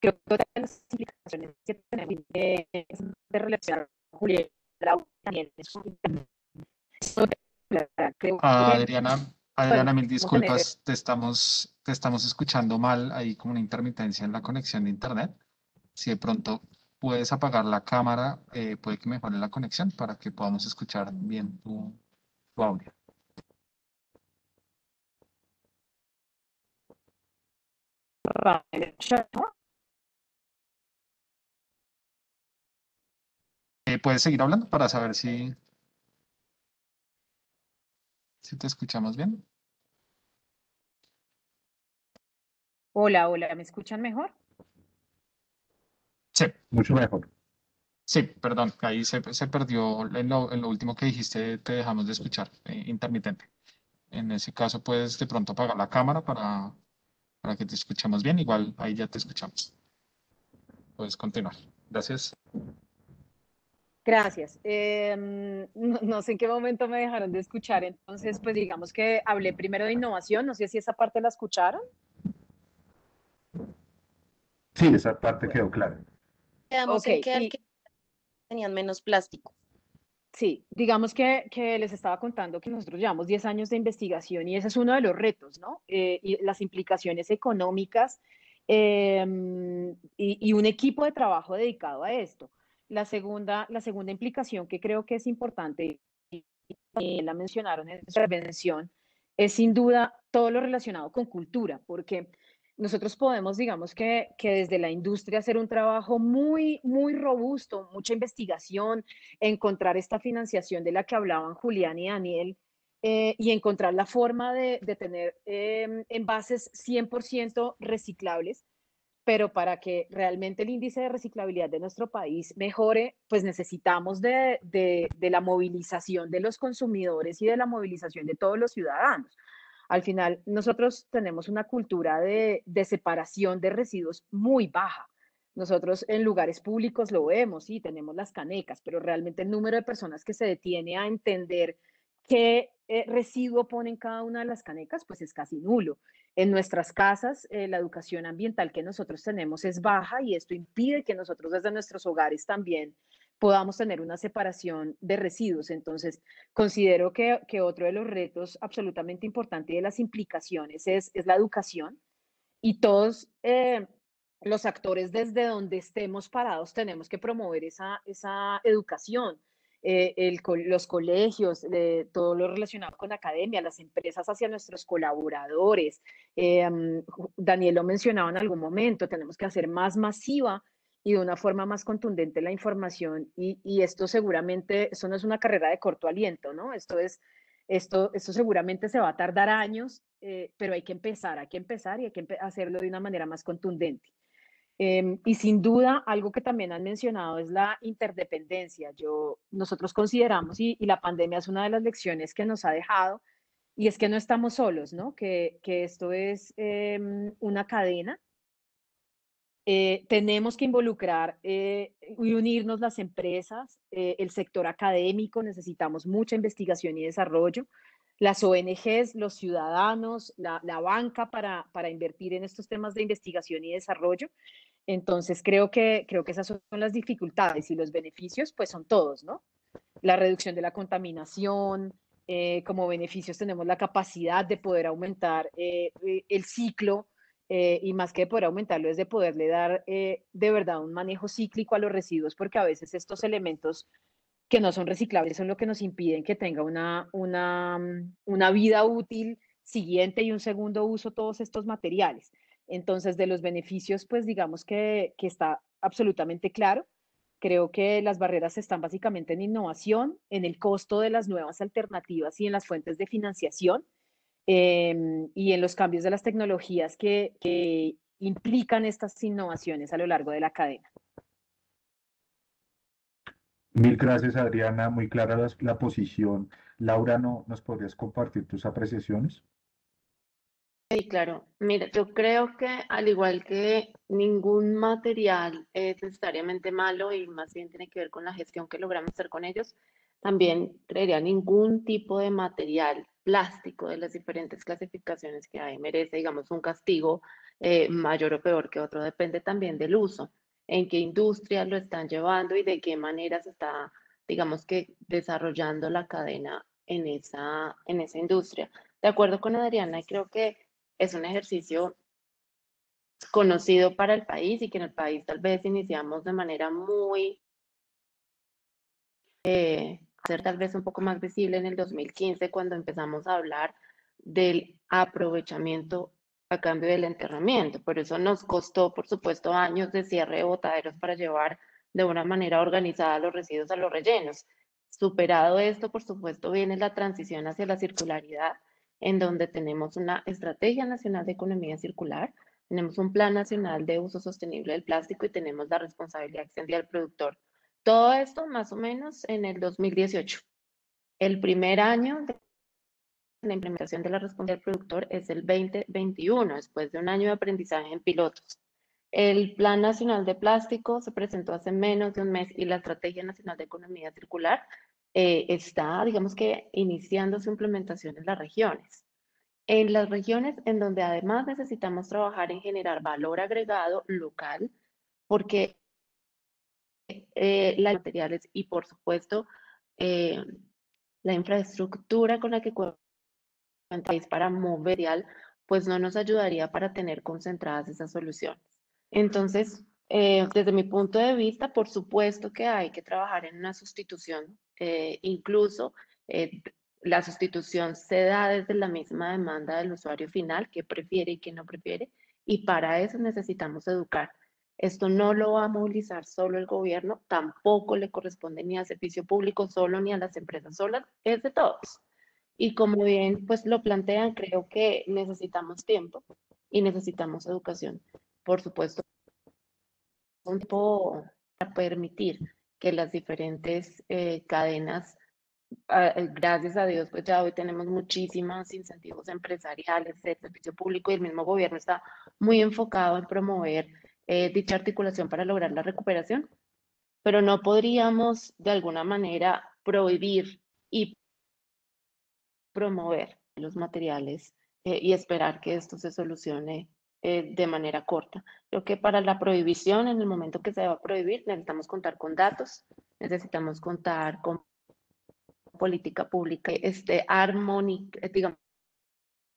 creo que otra de las implicaciones que tenemos de relacionar con Julián Daniel creo que Adriana, podemos mil tener disculpas, te estamos escuchando mal, hay como una intermitencia en la conexión de internet. Si de pronto puedes apagar la cámara, puede que mejore la conexión para que podamos escuchar bien tu audio. ¿Puedes seguir hablando para saber si te escuchamos bien? Hola, hola, ¿me escuchan mejor? Sí, Mucho mejor. sí, perdón, ahí se perdió en lo último que dijiste, te dejamos de escuchar, intermitente. En ese caso, puedes de pronto apagar la cámara para que te escuchemos bien. Igual ahí ya te escuchamos. Puedes continuar. Gracias. Gracias. No sé en qué momento me dejaron de escuchar, entonces pues digamos que hablé primero de innovación, no sé si esa parte la escucharon. Sí, esa parte quedó clara. Quedamos Ok, en que y tenían menos plástico. sí, digamos que les estaba contando que nosotros llevamos 10 años de investigación y ese es uno de los retos, ¿no? Y las implicaciones económicas y un equipo de trabajo dedicado a esto. La segunda implicación que creo que es importante, y la mencionaron en su intervención, es sin duda todo lo relacionado con cultura, porque nosotros podemos, digamos que desde la industria hacer un trabajo muy, muy robusto, mucha investigación, encontrar esta financiación de la que hablaban Julián y Daniel, y encontrar la forma de tener envases 100% reciclables, pero para que realmente el índice de reciclabilidad de nuestro país mejore, pues necesitamos de la movilización de los consumidores y de la movilización de todos los ciudadanos. Al final, nosotros tenemos una cultura de separación de residuos muy baja. Nosotros en lugares públicos lo vemos, sí, tenemos las canecas, pero realmente el número de personas que se detiene a entender qué residuo ponen cada una de las canecas, pues es casi nulo. En nuestras casas, la educación ambiental que nosotros tenemos es baja y esto impide que nosotros desde nuestros hogares también podamos tener una separación de residuos. Entonces, considero que otro de los retos absolutamente importante y de las implicaciones es la educación y todos los actores desde donde estemos parados tenemos que promover esa educación. Los colegios, todo lo relacionado con academia, las empresas hacia nuestros colaboradores. Daniel lo mencionaba en algún momento, tenemos que hacer más masiva y de una forma más contundente la información y esto seguramente, eso no es una carrera de corto aliento, ¿no? Esto seguramente se va a tardar años, pero hay que empezar y hay que hacerlo de una manera más contundente. Y sin duda, algo que también han mencionado es la interdependencia. Nosotros consideramos, y la pandemia es una de las lecciones que nos ha dejado, y es que no estamos solos, ¿no? Que esto es una cadena. Tenemos que involucrar y unirnos las empresas, el sector académico, necesitamos mucha investigación y desarrollo, las ONGs, los ciudadanos, la banca para invertir en estos temas de investigación y desarrollo. Entonces, creo que esas son las dificultades y los beneficios, pues son todos, ¿no? La reducción de la contaminación, como beneficios tenemos la capacidad de poder aumentar el ciclo y más que de poder aumentarlo es de poderle dar de verdad un manejo cíclico a los residuos porque a veces estos elementos que no son reciclables son lo que nos impiden que tenga una vida útil siguiente y un segundo uso todos estos materiales. Entonces, de los beneficios, pues digamos que está absolutamente claro. Creo que las barreras están básicamente en innovación, en el costo de las nuevas alternativas y en las fuentes de financiación y en los cambios de las tecnologías que implican estas innovaciones a lo largo de la cadena. Mil gracias, Adriana. Muy clara la posición. Laura, ¿no nos podrías compartir tus apreciaciones? Sí, claro. Mira, yo creo que al igual que ningún material es necesariamente malo y más bien tiene que ver con la gestión que logramos hacer con ellos, también creería ningún tipo de material plástico de las diferentes clasificaciones que hay merece, digamos, un castigo mayor o peor que otro. Depende también del uso, en qué industria lo están llevando y de qué manera se está, digamos que, desarrollando la cadena en esa industria. De acuerdo con Adriana, y creo que es un ejercicio conocido para el país y que en el país tal vez iniciamos de manera muy, ser tal vez un poco más visible en el 2015 cuando empezamos a hablar del aprovechamiento a cambio del enterramiento. Por eso nos costó, por supuesto, años de cierre de botaderos para llevar de una manera organizada los residuos a los rellenos. Superado esto, por supuesto, viene la transición hacia la circularidad, en donde tenemos una estrategia nacional de economía circular, tenemos un plan nacional de uso sostenible del plástico y tenemos la responsabilidad extendida del productor. Todo esto más o menos en el 2018. El primer año de la implementación de la responsabilidad del productor es el 2021, después de un año de aprendizaje en pilotos. El Plan Nacional de Plástico se presentó hace menos de un mes y la Estrategia Nacional de Economía Circular está, digamos que, iniciando su implementación en las regiones. En las regiones en donde además necesitamos trabajar en generar valor agregado local, porque los materiales y por supuesto eh, la infraestructura con la que cuenta el país para mover material, pues no nos ayudaría para tener concentradas esas soluciones. Entonces, desde mi punto de vista, por supuesto que hay que trabajar en una sustitución, incluso eh, la sustitución se da desde la misma demanda del usuario final, que prefiere y que no prefiere, y para eso necesitamos educar. Esto no lo va a movilizar solo el gobierno, tampoco le corresponde ni al servicio público solo, ni a las empresas solas, es de todos. Y como bien pues lo plantean, creo que necesitamos tiempo y necesitamos educación. Por supuesto, un tiempo para permitir que las diferentes cadenas, gracias a Dios, pues ya hoy tenemos muchísimos incentivos empresariales, el servicio público y el mismo gobierno está muy enfocado en promover dicha articulación para lograr la recuperación, pero no podríamos de alguna manera prohibir y promover los materiales y esperar que esto se solucione de manera corta. Creo que para la prohibición, en el momento que se va a prohibir, necesitamos contar con datos, necesitamos contar con política pública, armónica, digamos,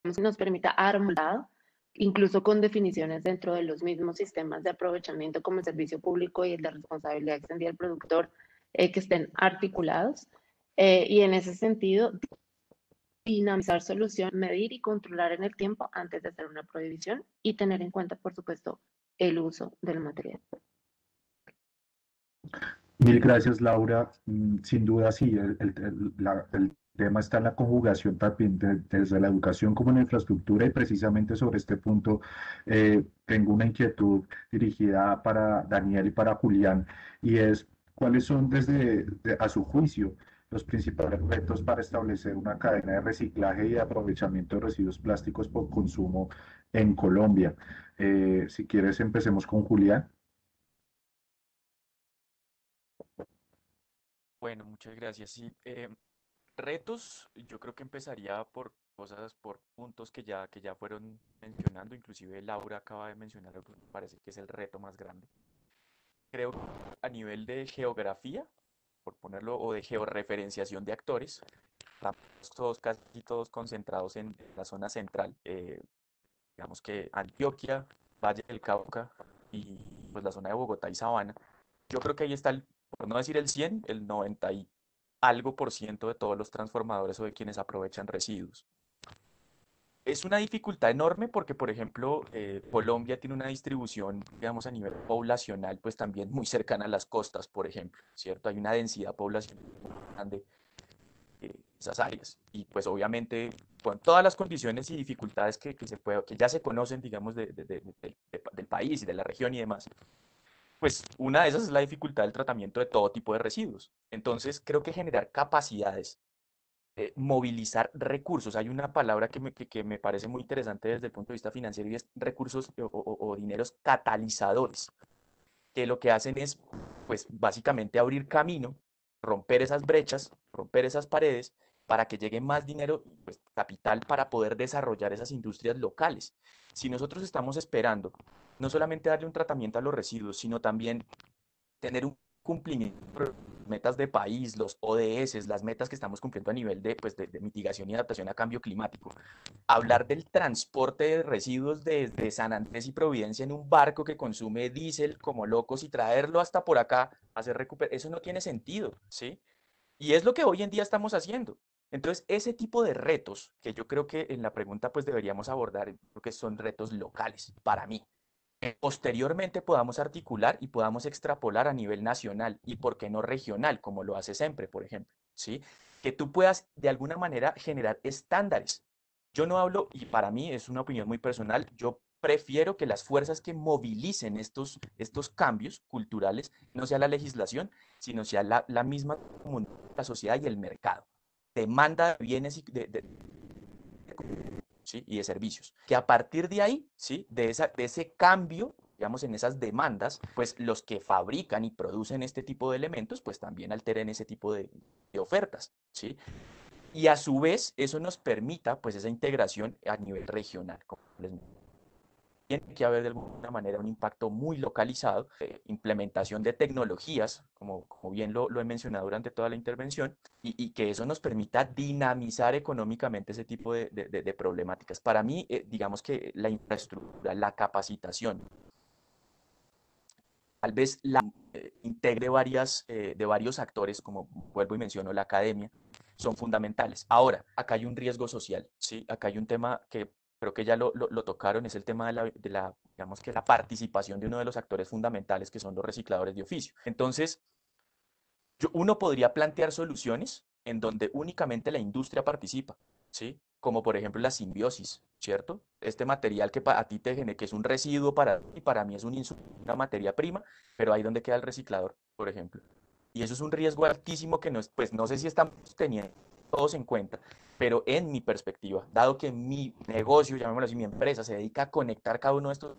que nos permita armonizado, incluso con definiciones dentro de los mismos sistemas de aprovechamiento como el servicio público y el de responsabilidad extendida del productor, que estén articulados. Y en ese sentido, dinamizar solución, medir y controlar en el tiempo antes de hacer una prohibición y tener en cuenta, por supuesto, el uso del material. Mil gracias, Laura. Sin duda, sí, el tema está en la conjugación también desde la educación como en la infraestructura y precisamente sobre este punto tengo una inquietud dirigida para Daniel y para Julián y es cuáles son a su juicio los principales retos para establecer una cadena de reciclaje y de aprovechamiento de residuos plásticos por consumo en Colombia. Si quieres, empecemos con Julián. Bueno, muchas gracias. Sí, retos, yo creo que empezaría por cosas, por puntos que ya fueron mencionando, inclusive Laura acaba de mencionar algo que me parece que es el reto más grande. Creo que a nivel de geografía, por ponerlo, o de georreferenciación de actores, estamos todos, casi todos concentrados en la zona central. Digamos que Antioquia, Valle del Cauca y pues la zona de Bogotá y Sabana. Yo creo que ahí está, por no decir el 100, el 90 y algo por ciento de todos los transformadores o de quienes aprovechan residuos. Es una dificultad enorme porque, por ejemplo, Colombia tiene una distribución, digamos, a nivel poblacional, pues también muy cercana a las costas, por ejemplo, ¿cierto? Hay una densidad poblacional muy grande en esas áreas. Y pues obviamente, con todas las condiciones y dificultades que ya se conocen, digamos, del país y de la región y demás, pues una de esas es la dificultad del tratamiento de todo tipo de residuos. Entonces, creo que generar capacidades movilizar recursos. Hay una palabra que me parece muy interesante desde el punto de vista financiero y es recursos o dineros catalizadores, que lo que hacen es, pues básicamente abrir camino, romper esas brechas, romper esas paredes para que llegue más dinero, pues capital para poder desarrollar esas industrias locales. Si nosotros estamos esperando no solamente darle un tratamiento a los residuos, sino también tener un cumplimiento de metas de país, los ODS, las metas que estamos cumpliendo a nivel de, pues, de mitigación y adaptación a cambio climático. Hablar del transporte de residuos desde San Andrés y Providencia en un barco que consume diésel como locos y traerlo hasta por acá, hacer recuperación, eso no tiene sentido, ¿sí? Y es lo que hoy en día estamos haciendo. Entonces, ese tipo de retos que yo creo que en la pregunta pues deberíamos abordar, creo que son retos locales para mí, posteriormente podamos articular y podamos extrapolar a nivel nacional y, por qué no, regional, como lo hace siempre, por ejemplo, ¿sí? Que tú puedas de alguna manera generar estándares. Yo no hablo, y para mí es una opinión muy personal, yo prefiero que las fuerzas que movilicen estos cambios culturales no sea la legislación, sino sea la misma comunidad, la sociedad y el mercado. Demanda de bienes y ¿sí? Y de servicios. Que a partir de ahí, ¿sí? De ese cambio, digamos, en esas demandas, pues los que fabrican y producen este tipo de elementos, pues también alteren ese tipo de ofertas, ¿sí? Y a su vez, eso nos permita, pues, esa integración a nivel regional. Como les tiene que haber de alguna manera un impacto muy localizado, implementación de tecnologías, como bien lo he mencionado durante toda la intervención, y que eso nos permita dinamizar económicamente ese tipo de problemáticas. Para mí, digamos que la infraestructura, la capacitación, tal vez integre de varios actores, como vuelvo y menciono la academia, son fundamentales. Ahora, acá hay un riesgo social, ¿sí? Acá hay un tema que creo que ya lo tocaron, es el tema digamos que la participación de uno de los actores fundamentales, que son los recicladores de oficio. Entonces, uno podría plantear soluciones en donde únicamente la industria participa, ¿sí? Como por ejemplo la simbiosis, ¿cierto? Este material que a ti te genera, que es un residuo y para mí es una materia prima, pero ahí donde queda el reciclador, por ejemplo. Y eso es un riesgo altísimo que no, pues no sé si estamos teniendo todos en cuenta, pero en mi perspectiva, dado que mi negocio, llamémoslo así, mi empresa, se dedica a conectar cada uno de estos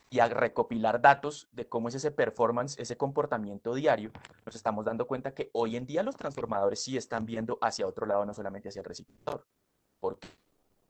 y a recopilar datos de cómo es ese performance, ese comportamiento diario, nos estamos dando cuenta que hoy en día los transformadores sí están viendo hacia otro lado, no solamente hacia el reciclador, porque,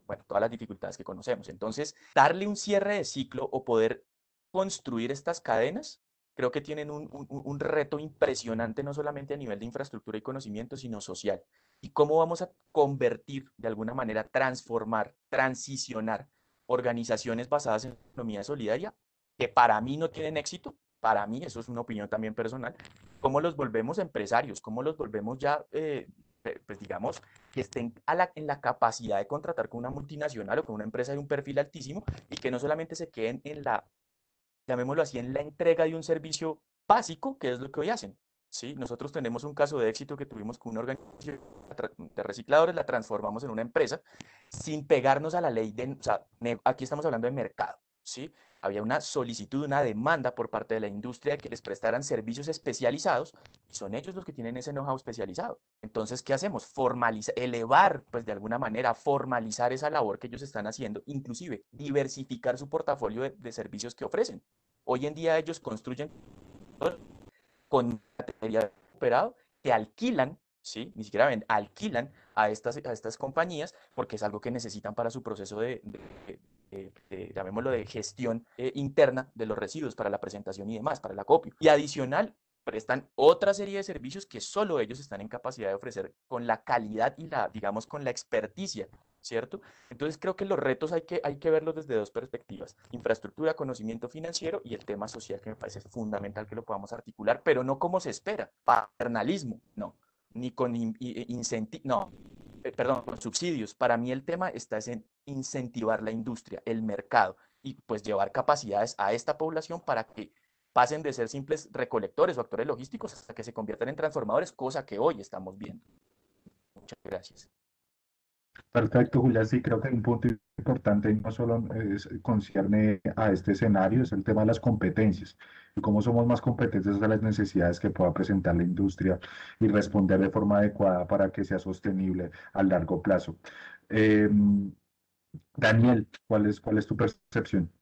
bueno, todas las dificultades que conocemos. Entonces, darle un cierre de ciclo o poder construir estas cadenas, creo que tienen un reto impresionante, no solamente a nivel de infraestructura y conocimiento, sino social. Y cómo vamos a convertir, de alguna manera, transformar, transicionar organizaciones basadas en economía solidaria que para mí no tienen éxito, para mí, eso es una opinión también personal, cómo los volvemos empresarios, cómo los volvemos ya, pues digamos, que estén en la capacidad de contratar con una multinacional o con una empresa de un perfil altísimo y que no solamente se queden en llamémoslo así, en la entrega de un servicio básico, que es lo que hoy hacen. ¿Sí? Nosotros tenemos un caso de éxito que tuvimos con una organización de recicladores, la transformamos en una empresa sin pegarnos a la ley o sea, aquí estamos hablando de mercado, ¿sí? Había una solicitud, una demanda por parte de la industria de que les prestaran servicios especializados y son ellos los que tienen ese know-how especializado. Entonces, ¿qué hacemos? Formalizar, elevar, pues de alguna manera, formalizar esa labor que ellos están haciendo, inclusive diversificar su portafolio de servicios que ofrecen. Hoy en día ellos construyen con material operado que alquilan, ¿sí? Ni siquiera ven, alquilan a estas compañías porque es algo que necesitan para su proceso llamémoslo, de gestión interna de los residuos para la presentación y demás, para el acopio. Y adicional, prestan otra serie de servicios que solo ellos están en capacidad de ofrecer con la calidad y digamos, con la experticia, ¿cierto? Entonces creo que los retos hay que verlos desde dos perspectivas: infraestructura, conocimiento financiero y el tema social, que me parece fundamental que lo podamos articular, pero no como se espera, paternalismo, no, ni con incentivos, no, perdón, con subsidios. Para mí el tema está en incentivar la industria, el mercado, y pues llevar capacidades a esta población para que pasen de ser simples recolectores o actores logísticos hasta que se conviertan en transformadores, cosa que hoy estamos viendo. Muchas gracias. Perfecto, Julia. Sí, creo que un punto importante no solo concierne a este escenario, es el tema de las competencias y cómo somos más competentes a las necesidades que pueda presentar la industria y responder de forma adecuada para que sea sostenible a largo plazo. Eh, Daniel, ¿cuál es tu percepción?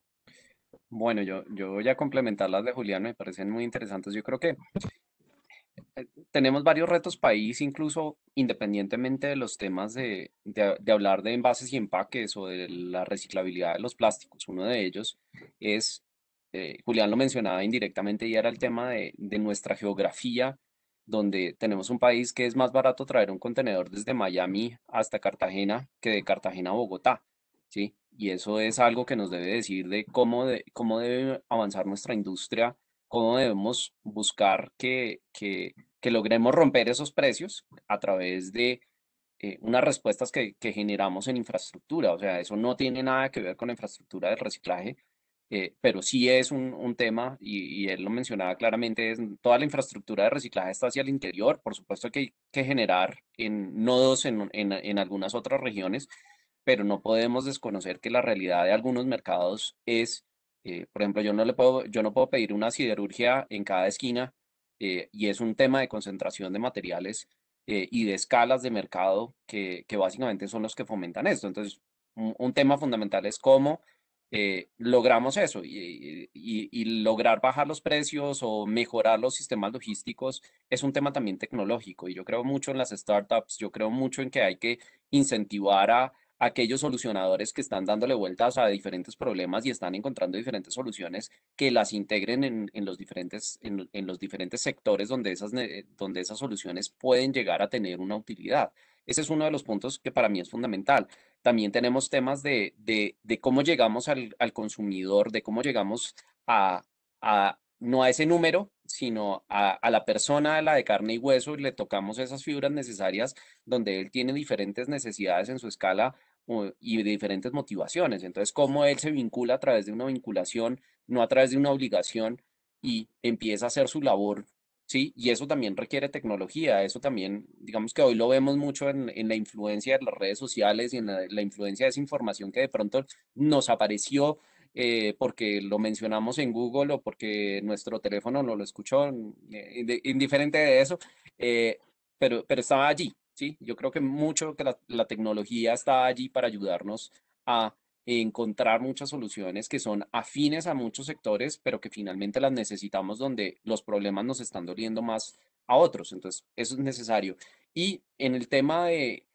Bueno, yo voy a complementar las de Julián, me parecen muy interesantes. Yo creo que tenemos varios retos país, incluso independientemente de los temas de hablar de envases y empaques o de la reciclabilidad de los plásticos. Uno de ellos es, Julián lo mencionaba indirectamente, y era el tema de nuestra geografía, donde tenemos un país que es más barato traer un contenedor desde Miami hasta Cartagena que de Cartagena a Bogotá, ¿sí? Y eso es algo que nos debe decir de cómo debe avanzar nuestra industria, cómo debemos buscar que logremos romper esos precios a través de unas respuestas que generamos en infraestructura. O sea, eso no tiene nada que ver con la infraestructura del reciclaje, pero sí es un tema, y él lo mencionaba claramente, es toda la infraestructura de reciclaje está hacia el interior. Por supuesto que hay que generar en nodos en algunas otras regiones, pero no podemos desconocer que la realidad de algunos mercados es, por ejemplo, yo no puedo pedir una siderurgia en cada esquina, y es un tema de concentración de materiales y de escalas de mercado que básicamente son los que fomentan esto. Entonces, un tema fundamental es cómo logramos eso y lograr bajar los precios o mejorar los sistemas logísticos es un tema también tecnológico. Y yo creo mucho en las startups, yo creo mucho en que hay que incentivar a aquellos solucionadores que están dándole vueltas a diferentes problemas y están encontrando diferentes soluciones que las integren en los diferentes sectores donde donde esas soluciones pueden llegar a tener una utilidad. Ese es uno de los puntos que para mí es fundamental. También tenemos temas de cómo llegamos al consumidor, de cómo llegamos no a ese número, sino a la persona, a la de carne y hueso, y le tocamos esas fibras necesarias donde él tiene diferentes necesidades en su escala y de diferentes motivaciones. Entonces, cómo él se vincula a través de una vinculación, no a través de una obligación, y empieza a hacer su labor, ¿sí? Y eso también requiere tecnología. Eso también, digamos que hoy lo vemos mucho en la influencia de las redes sociales y en la influencia de esa información que de pronto nos apareció porque lo mencionamos en Google o porque nuestro teléfono no lo escuchó, indiferente de eso, eh, pero estaba allí, ¿sí? Yo creo que mucho que la tecnología está allí para ayudarnos a encontrar muchas soluciones que son afines a muchos sectores, pero que finalmente las necesitamos donde los problemas nos están doliendo más a otros. Entonces, eso es necesario. Y en el tema de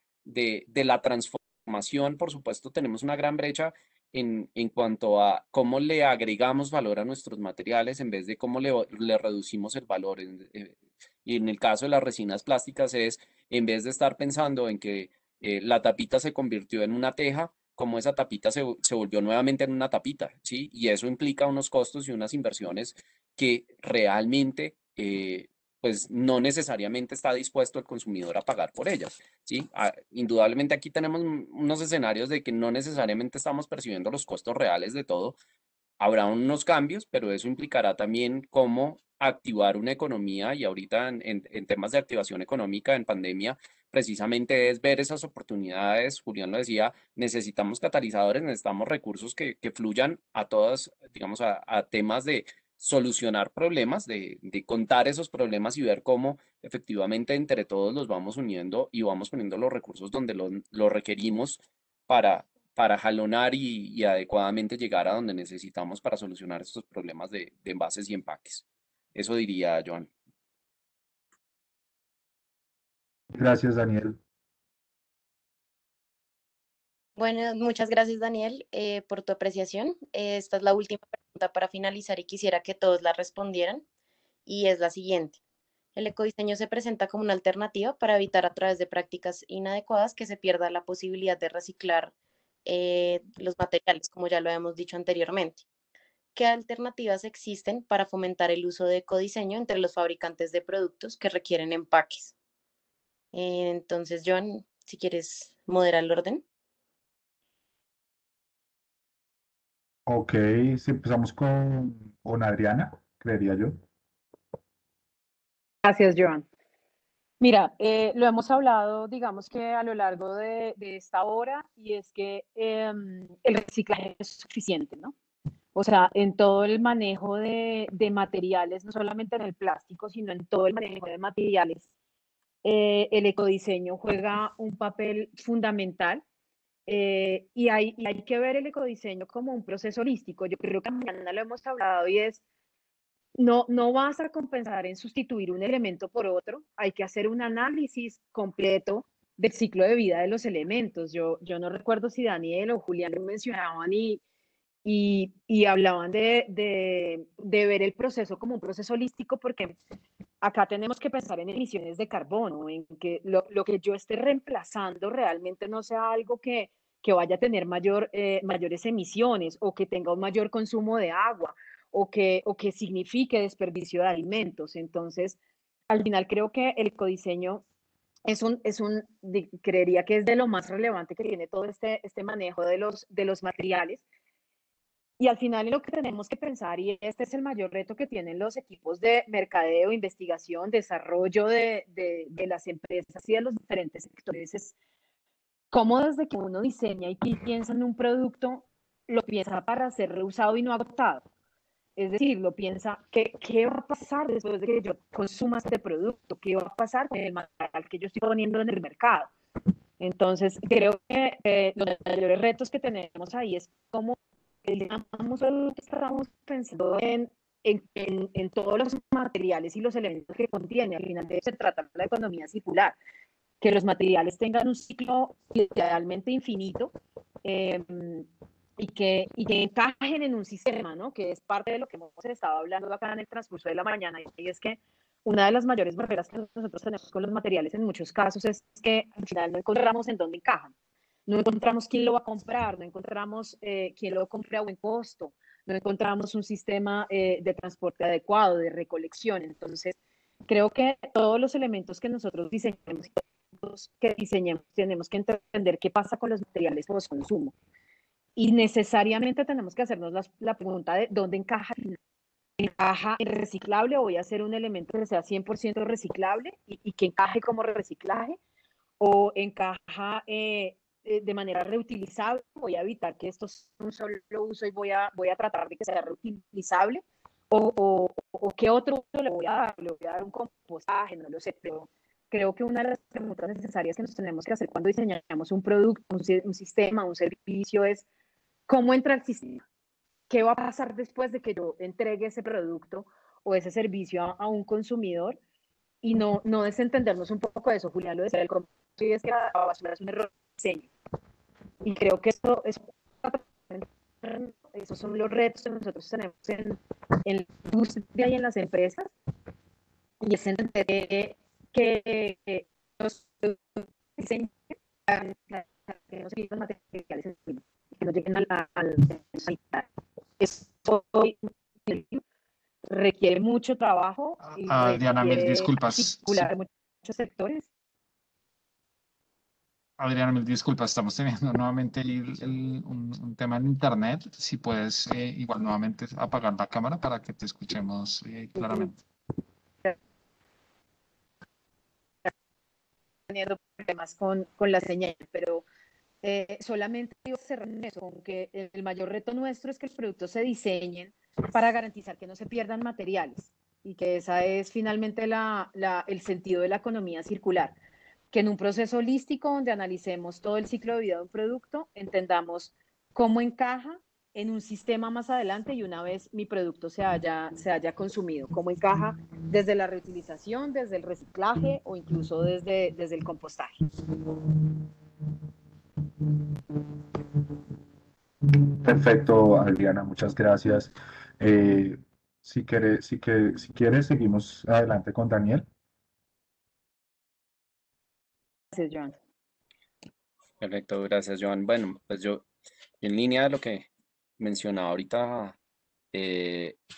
la transformación, por supuesto, tenemos una gran brecha en cuanto a cómo le agregamos valor a nuestros materiales en vez de cómo le reducimos el valor. Y en el caso de las resinas plásticas es, en vez de estar pensando en que la tapita se convirtió en una teja, cómo esa tapita se volvió nuevamente en una tapita, ¿sí? Y eso implica unos costos y unas inversiones que realmente, pues no necesariamente está dispuesto el consumidor a pagar por ellas, ¿sí? Indudablemente aquí tenemos unos escenarios de que no necesariamente estamos percibiendo los costos reales de todo. Habrá unos cambios, pero eso implicará también cómo activar una economía, y ahorita en temas de activación económica en pandemia, precisamente es ver esas oportunidades. Julián lo decía, necesitamos catalizadores, necesitamos recursos que fluyan a todas, digamos, a temas de solucionar problemas, de contar esos problemas y ver cómo efectivamente entre todos los vamos uniendo y vamos poniendo los recursos donde lo requerimos para, para jalonar y adecuadamente llegar a donde necesitamos para solucionar estos problemas de envases y empaques. Eso diría Joan. Gracias, Daniel. Bueno, muchas gracias, Daniel, por tu apreciación. Esta es la última pregunta para finalizar y quisiera que todos la respondieran. Y es la siguiente. El ecodiseño se presenta como una alternativa para evitar a través de prácticas inadecuadas que se pierda la posibilidad de reciclar los materiales, como ya lo hemos dicho anteriormente. ¿Qué alternativas existen para fomentar el uso de ecodiseño entre los fabricantes de productos que requieren empaques? Entonces, Joan, si quieres moderar el orden. Ok, si empezamos con Adriana, creería yo. Gracias, Joan. Mira, lo hemos hablado, digamos que a lo largo de esta hora, y es que el reciclaje es suficiente, ¿no? O sea, en todo el manejo de materiales, no solamente en el plástico, sino en todo el manejo de materiales, el ecodiseño juega un papel fundamental. Y hay que ver el ecodiseño como un proceso holístico. Yo creo que mañana lo hemos hablado y es, no basta con pensar en sustituir un elemento por otro, hay que hacer un análisis completo del ciclo de vida de los elementos. Yo no recuerdo si Daniel o Julián lo mencionaban y hablaban de ver el proceso como un proceso holístico, porque acá tenemos que pensar en emisiones de carbono, en que lo que yo esté reemplazando realmente no sea algo que vaya a tener mayores emisiones o que tenga un mayor consumo de agua o que signifique desperdicio de alimentos. Entonces, al final creo que el ecodiseño creería que es de lo más relevante que tiene todo este manejo de los materiales. Y al final lo que tenemos que pensar, y este es el mayor reto que tienen los equipos de mercadeo, investigación, desarrollo de las empresas y de los diferentes sectores, es cómo desde que uno diseña y piensa en un producto, lo piensa para ser reusado y no agotado. Es decir, lo piensa, ¿qué va a pasar después de que yo consuma este producto? ¿Qué va a pasar con el material que yo estoy poniendo en el mercado? Entonces, creo que los mayores retos que tenemos ahí es cómo estamos pensando en todos los materiales y los elementos que contiene. Al final de eso se trata de la economía circular, que los materiales tengan un ciclo idealmente infinito, eh, y que encajen en un sistema, ¿no? Que es parte de lo que hemos estado hablando acá en el transcurso de la mañana, y es que una de las mayores barreras que nosotros tenemos con los materiales en muchos casos es que al final no encontramos en dónde encajan. No encontramos quién lo va a comprar, no encontramos quién lo compra a buen costo, no encontramos un sistema de transporte adecuado, de recolección. Entonces, creo que todos los elementos que nosotros diseñemos, tenemos que entender qué pasa con los materiales post consumo. Y necesariamente tenemos que hacernos la pregunta de dónde encaja. ¿Encaja en reciclable o voy a hacer un elemento que sea 100% reciclable y que encaje como reciclaje? ¿O encaja de manera reutilizable? Voy a evitar que esto sea un solo uso y voy a tratar de que sea reutilizable. ¿O qué otro uso le voy a dar? ¿Le voy a dar un compostaje? No lo sé, pero creo que una de las preguntas necesarias que nos tenemos que hacer cuando diseñamos un producto, un sistema, un servicio es ¿cómo entra el sistema? ¿Qué va a pasar después de que yo entregue ese producto o ese servicio a un consumidor? Y no desentendernos un poco de eso. Julián lo decía, el compromiso es que la basura es un error de diseño. Y creo que esos son los retos que nosotros tenemos en la industria y en las empresas. Y es entender que los diseños que no se los materiales que no lleguen al eso requiere mucho trabajo y Adriana, mil requiere disculpas. articular muchos sectores. Adriana, mil disculpas. Estamos teniendo nuevamente un tema en internet. Si puedes, igual nuevamente apagar la cámara para que te escuchemos claramente. Teniendo problemas con la señal, pero solamente digo cerrar en eso, con que el mayor reto nuestro es que los productos se diseñen para garantizar que no se pierdan materiales y que esa es finalmente el sentido de la economía circular, que en un proceso holístico donde analicemos todo el ciclo de vida de un producto, entendamos cómo encaja en un sistema más adelante y una vez mi producto se haya consumido, cómo encaja desde la reutilización, desde el reciclaje o incluso desde el compostaje. Perfecto, Adriana, muchas gracias. Si quieres, seguimos adelante con Daniel. Gracias, Joan. Perfecto, gracias, Joan. Bueno, pues yo, en línea de lo que mencionaba ahorita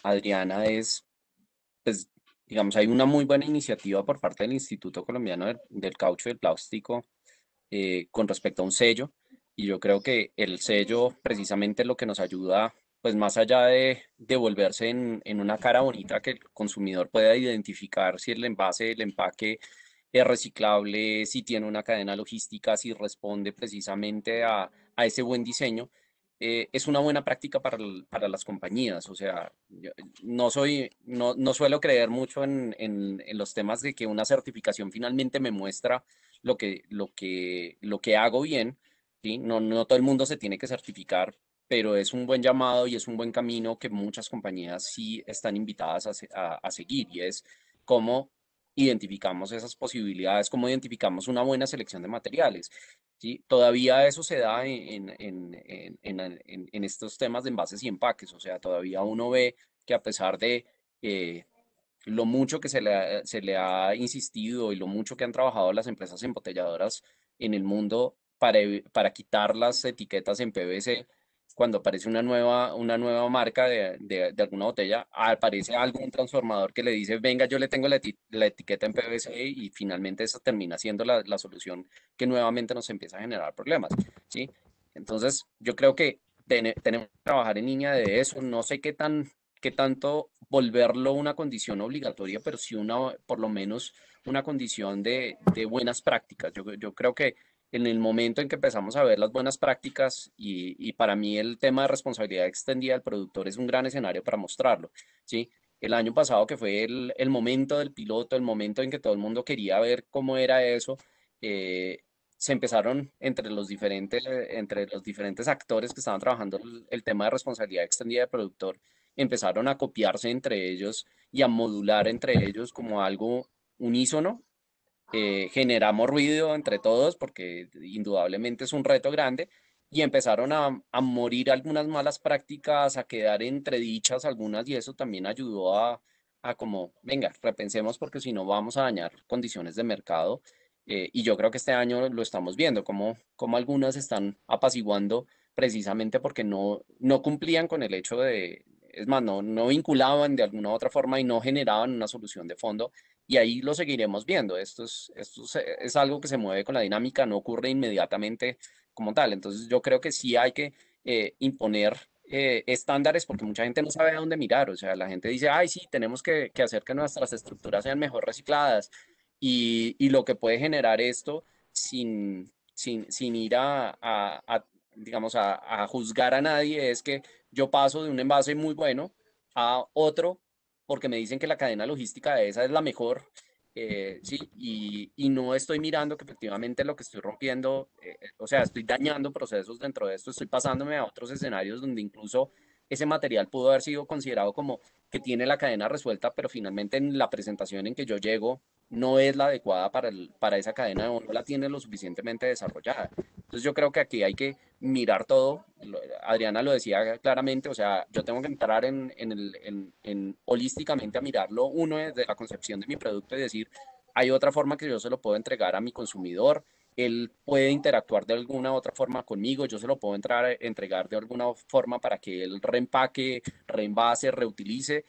Adriana, pues, digamos, hay una muy buena iniciativa por parte del Instituto Colombiano del Caucho y del Plástico con respecto a un sello, y yo creo que el sello precisamente lo que nos ayuda, pues más allá de volverse en una cara bonita que el consumidor pueda identificar si el envase, el empaque es reciclable, si tiene una cadena logística, si responde precisamente a ese buen diseño, es una buena práctica para las compañías. O sea, yo no suelo creer mucho en los temas de que una certificación finalmente me muestra lo que hago bien, ¿sí? No todo el mundo se tiene que certificar, pero es un buen llamado y es un buen camino que muchas compañías sí están invitadas a seguir, y es cómo identificamos esas posibilidades, cómo identificamos una buena selección de materiales. ¿Sí? Todavía eso se da en estos temas de envases y empaques. O sea, todavía uno ve que a pesar de eh, lo mucho que se le ha insistido y lo mucho que han trabajado las empresas embotelladoras en el mundo para quitar las etiquetas en PVC, cuando aparece una nueva marca de alguna botella, aparece algún transformador que le dice, venga, yo le tengo la etiqueta en PVC, y finalmente esa termina siendo la solución que nuevamente nos empieza a generar problemas, ¿sí? Entonces, yo creo que tenemos que trabajar en línea de eso. No sé qué tanto volverlo una condición obligatoria, pero sí por lo menos una condición de buenas prácticas. Yo creo que en el momento en que empezamos a ver las buenas prácticas, y para mí el tema de responsabilidad extendida del productor es un gran escenario para mostrarlo, ¿sí? El año pasado, que fue el momento del piloto, el momento en que todo el mundo quería ver cómo era eso, se empezaron entre los diferentes actores que estaban trabajando el tema de responsabilidad extendida del productor, empezaron a copiarse entre ellos y a modular entre ellos como algo unísono. Generamos ruido entre todos porque indudablemente es un reto grande, y empezaron a morir algunas malas prácticas, a quedar entredichas algunas, y eso también ayudó a como, venga, repensemos porque si no vamos a dañar condiciones de mercado. Y yo creo que este año lo estamos viendo, como algunas están apaciguando precisamente porque no cumplían con el hecho es más, no vinculaban de alguna u otra forma y no generaban una solución de fondo, y ahí lo seguiremos viendo. Es algo que se mueve con la dinámica, no ocurre inmediatamente como tal. Entonces yo creo que sí hay que imponer estándares, porque mucha gente no sabe a dónde mirar. O sea, la gente dice, ay, sí, tenemos que hacer que nuestras estructuras sean mejor recicladas, y lo que puede generar esto sin ir digamos, a juzgar a nadie, es que yo paso de un envase muy bueno a otro porque me dicen que la cadena logística de esa es la mejor, sí, y no estoy mirando que efectivamente lo que estoy rompiendo, o sea, estoy dañando procesos dentro de esto, estoy pasándome a otros escenarios donde incluso ese material pudo haber sido considerado como que tiene la cadena resuelta, pero finalmente en la presentación en que yo llego no es la adecuada para esa cadena, o no la tiene lo suficientemente desarrollada. Entonces yo creo que aquí hay que mirar todo. Adriana lo decía claramente. O sea, yo tengo que entrar holísticamente a mirarlo uno desde la concepción de mi producto y decir, hay otra forma que yo se lo puedo entregar a mi consumidor, él puede interactuar de alguna otra forma conmigo, yo se lo puedo entregar de alguna forma para que él reempaque, reenvase, reutilice.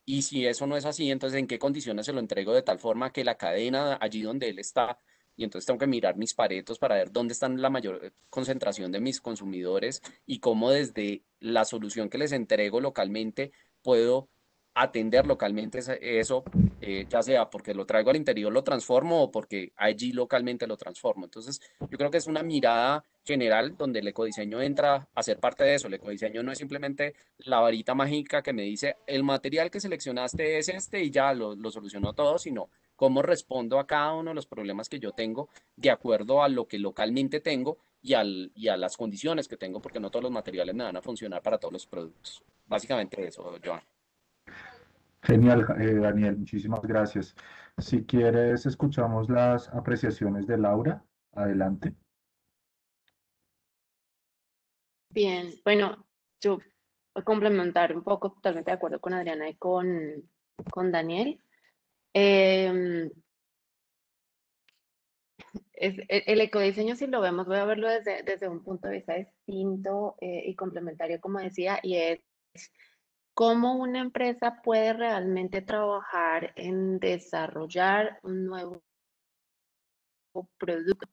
Y si eso no es así, entonces en qué condiciones se lo entrego de tal forma que la cadena allí donde él está, y entonces tengo que mirar mis paretos para ver dónde están la mayor concentración de mis consumidores, y cómo desde la solución que les entrego localmente puedo atender localmente eso, ya sea porque lo traigo al interior, lo transformo, o porque allí localmente lo transformo. Entonces, yo creo que es una mirada general donde el ecodiseño entra a ser parte de eso. El ecodiseño no es simplemente la varita mágica que me dice, el material que seleccionaste es este y ya lo solucionó todo, sino cómo respondo a cada uno de los problemas que yo tengo de acuerdo a lo que localmente tengo y a las condiciones que tengo, porque no todos los materiales me van a funcionar para todos los productos. Básicamente eso, Joan. Genial, Daniel, muchísimas gracias. Si quieres, escuchamos las apreciaciones de Laura. Adelante. Bien, bueno, yo voy a complementar un poco, totalmente de acuerdo con Adriana y con Daniel. El ecodiseño, si lo vemos, voy a verlo desde un punto de vista distinto y complementario, como decía, y es cómo una empresa puede realmente trabajar en desarrollar un nuevo producto,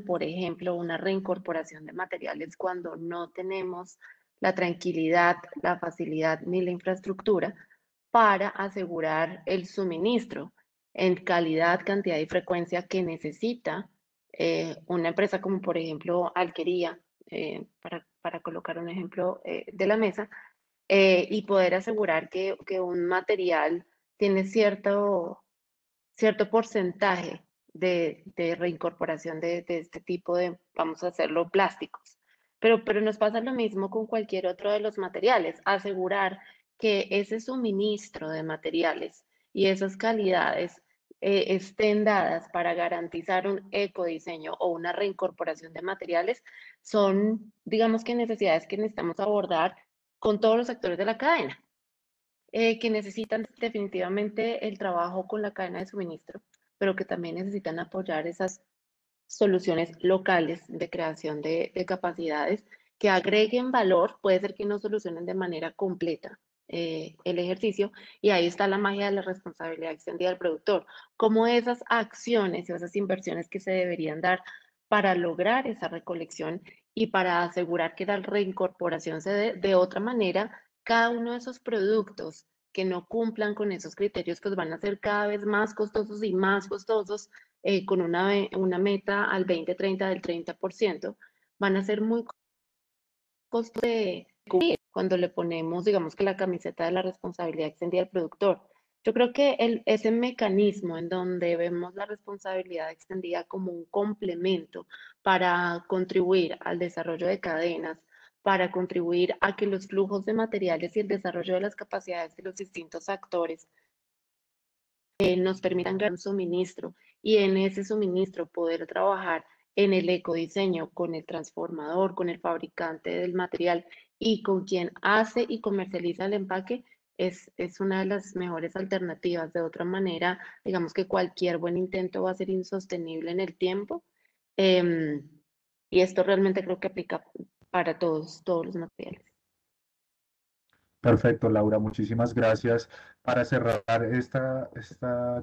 por ejemplo, una reincorporación de materiales cuando no tenemos la tranquilidad, la facilidad ni la infraestructura para asegurar el suministro. en calidad, cantidad y frecuencia que necesita una empresa como por ejemplo Alquería, para colocar un ejemplo de la mesa, y poder asegurar que un material tiene cierto porcentaje de reincorporación de este tipo de, vamos a hacerlo, plásticos. Pero nos pasa lo mismo con cualquier otro de los materiales, asegurar que ese suministro de materiales y esas calidades estén dadas para garantizar un ecodiseño o una reincorporación de materiales son, digamos que necesidades que necesitamos abordar con todos los actores de la cadena, que necesitan definitivamente el trabajo con la cadena de suministro, pero que también necesitan apoyar esas soluciones locales de creación de capacidades que agreguen valor. Puede ser que no solucionen de manera completa el ejercicio, y ahí está la magia de la responsabilidad extendida del productor, como esas acciones o esas inversiones que se deberían dar para lograr esa recolección y para asegurar que la reincorporación se dé de otra manera. Cada uno de esos productos que no cumplan con esos criterios pues van a ser cada vez más costosos y más costosos, con una meta al 2030 del 30%, van a ser muy costosos de cubrir cuando le ponemos, digamos que la camiseta de la responsabilidad extendida del productor. Yo creo que ese mecanismo en donde vemos la responsabilidad extendida como un complemento para contribuir al desarrollo de cadenas, para contribuir a que los flujos de materiales y el desarrollo de las capacidades de los distintos actores nos permitan ganar un suministro, y en ese suministro poder trabajar en el ecodiseño con el transformador, con el fabricante del material y con quien hace y comercializa el empaque, es una de las mejores alternativas. De otra manera, digamos que cualquier buen intento va a ser insostenible en el tiempo. em, y esto realmente creo que aplica para todos los materiales. Perfecto, Laura, muchísimas gracias. Para cerrar esta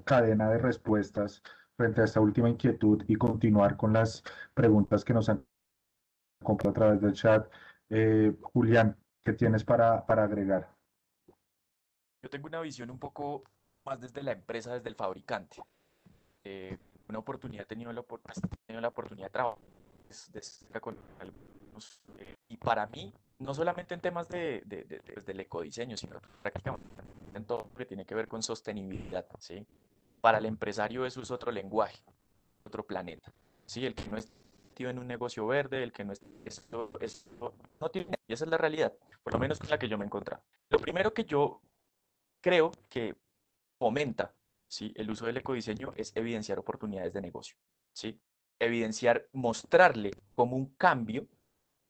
cadena de respuestas frente a esta última inquietud y continuar con las preguntas que nos han compartido a través del chat, Julián, ¿qué tienes para agregar? Yo tengo una visión un poco más desde la empresa, desde el fabricante. Una oportunidad, he tenido la oportunidad de trabajar de cerca con algunos, y para mí, no solamente en temas pues, del ecodiseño, sino prácticamente en todo lo que tiene que ver con sostenibilidad, ¿sí? Para el empresario eso es otro lenguaje, otro planeta, ¿sí? El que no está metido en un negocio verde, el que no es, esto no tiene, y esa es la realidad, por lo menos con la que yo me he encontrado. Lo primero que yo creo que fomenta, ¿sí?, el uso del ecodiseño es evidenciar oportunidades de negocio, ¿sí? Evidenciar, mostrarle como un cambio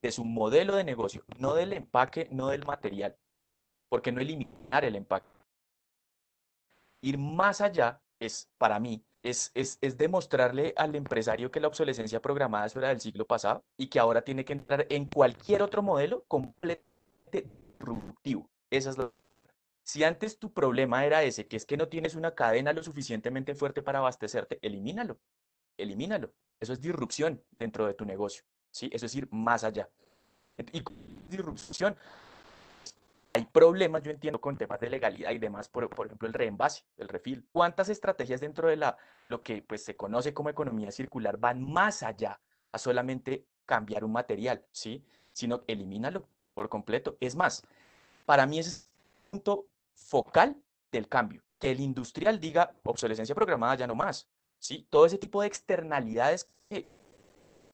de su modelo de negocio, no del empaque, no del material, porque no eliminar el empaque. Ir más allá es, para mí, es demostrarle al empresario que la obsolescencia programada es era del siglo pasado y que ahora tiene que entrar en cualquier otro modelo completamente disruptivo. Esa es la... Si antes tu problema era ese, que es que no tienes una cadena lo suficientemente fuerte para abastecerte, elimínalo, elimínalo. Eso es disrupción dentro de tu negocio, ¿sí? Eso es ir más allá. Y con disrupción hay problemas, yo entiendo, con temas de legalidad y demás, por ejemplo, el reenvase, el refill. ¿Cuántas estrategias dentro de lo que pues, se conoce como economía circular van más allá a solamente cambiar un material, ¿sí? Sino elimínalo por completo. Es más, para mí ese es el punto focal del cambio. Que el industrial diga obsolescencia programada ya no más, ¿sí? Todo ese tipo de externalidades que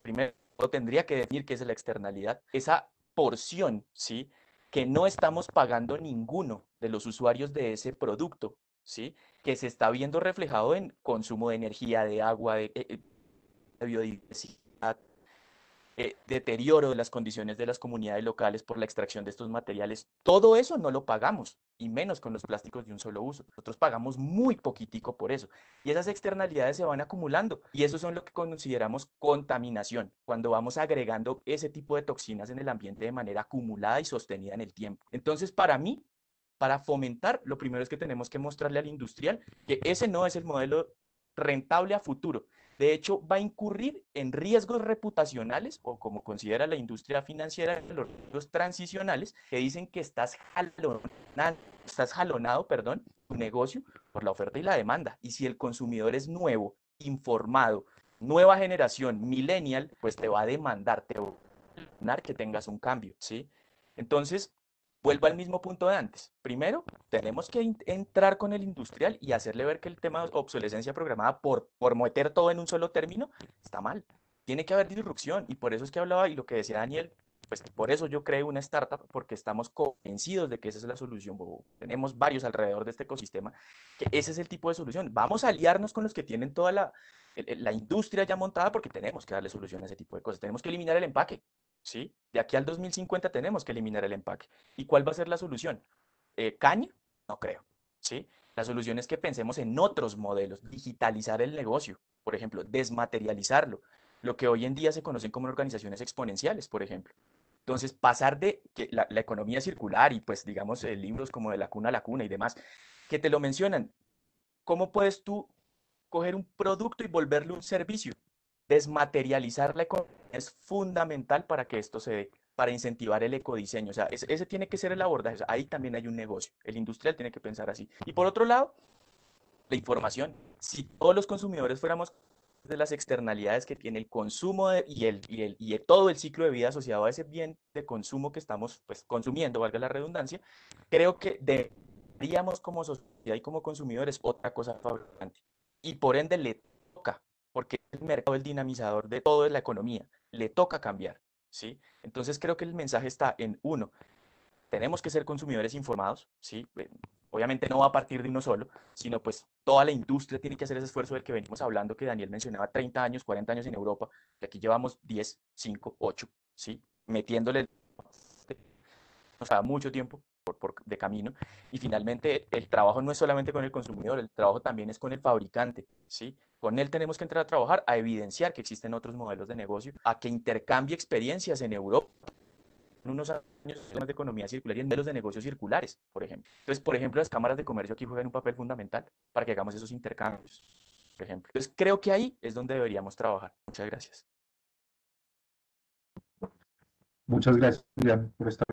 primero tendría que definir qué es la externalidad, esa porción, ¿sí?, que no estamos pagando ninguno de los usuarios de ese producto, ¿sí?, que se está viendo reflejado en consumo de energía, de agua, de biodiversidad, deterioro de las condiciones de las comunidades locales por la extracción de estos materiales. Todo eso no lo pagamos, y menos con los plásticos de un solo uso. Nosotros pagamos muy poquitico por eso. Y esas externalidades se van acumulando. Y eso son lo que consideramos contaminación, cuando vamos agregando ese tipo de toxinas en el ambiente de manera acumulada y sostenida en el tiempo. Entonces, para mí, para fomentar, lo primero es que tenemos que mostrarle al industrial que ese no es el modelo rentable a futuro. De hecho, va a incurrir en riesgos reputacionales, o como considera la industria financiera, los riesgos transicionales, que dicen que estás jalonado, tu negocio, por la oferta y la demanda. Y si el consumidor es nuevo, informado, nueva generación, millennial, pues te va a demandar, te va a demandar que tengas un cambio, ¿sí? Entonces, vuelvo al mismo punto de antes. Primero, tenemos que entrar con el industrial y hacerle ver que el tema de obsolescencia programada por meter todo en un solo término está mal. Tiene que haber disrupción y por eso es que hablaba y lo que decía Daniel, pues por eso yo creé una startup, porque estamos convencidos de que esa es la solución. Tenemos varios alrededor de este ecosistema, que ese es el tipo de solución. Vamos a aliarnos con los que tienen toda la industria ya montada porque tenemos que darle solución a ese tipo de cosas. Tenemos que eliminar el empaque, ¿sí? De aquí al 2050 tenemos que eliminar el empaque. ¿Y cuál va a ser la solución? ¿Caña? No creo, ¿sí? La solución es que pensemos en otros modelos, digitalizar el negocio, por ejemplo, desmaterializarlo, lo que hoy en día se conocen como organizaciones exponenciales, por ejemplo. Entonces, pasar de que la economía circular y pues digamos libros como de la cuna a la cuna y demás, que te lo mencionan, ¿cómo puedes tú coger un producto y volverle un servicio? Desmaterializar la economía es fundamental para que esto se dé, para incentivar el ecodiseño. O sea, ese tiene que ser el abordaje. O sea, ahí también hay un negocio. El industrial tiene que pensar así. Y por otro lado, la información. Si todos los consumidores fuéramos de las externalidades que tiene el consumo y todo el ciclo de vida asociado a ese bien de consumo que estamos pues, consumiendo, valga la redundancia, creo que deberíamos como sociedad y como consumidores otra cosa fabricante. Y por ende le toca, porque el mercado es el dinamizador de todo en la economía, le toca cambiar, ¿sí? Entonces creo que el mensaje está en uno, tenemos que ser consumidores informados, ¿sí? Obviamente no va a partir de uno solo, sino pues toda la industria tiene que hacer ese esfuerzo del que venimos hablando, que Daniel mencionaba 30 años, 40 años en Europa, que aquí llevamos 10, 5, 8, ¿sí? Metiéndole, o sea, mucho tiempo de camino. Y finalmente el trabajo no es solamente con el consumidor, el trabajo también es con el fabricante, ¿sí? Con él tenemos que entrar a trabajar, a evidenciar que existen otros modelos de negocio, a que intercambie experiencias en Europa en unos años de economía circular y en modelos de negocios circulares, por ejemplo. Entonces, por ejemplo, las cámaras de comercio aquí juegan un papel fundamental para que hagamos esos intercambios, por ejemplo. Entonces, creo que ahí es donde deberíamos trabajar. Muchas gracias. Muchas gracias, Julián, por esta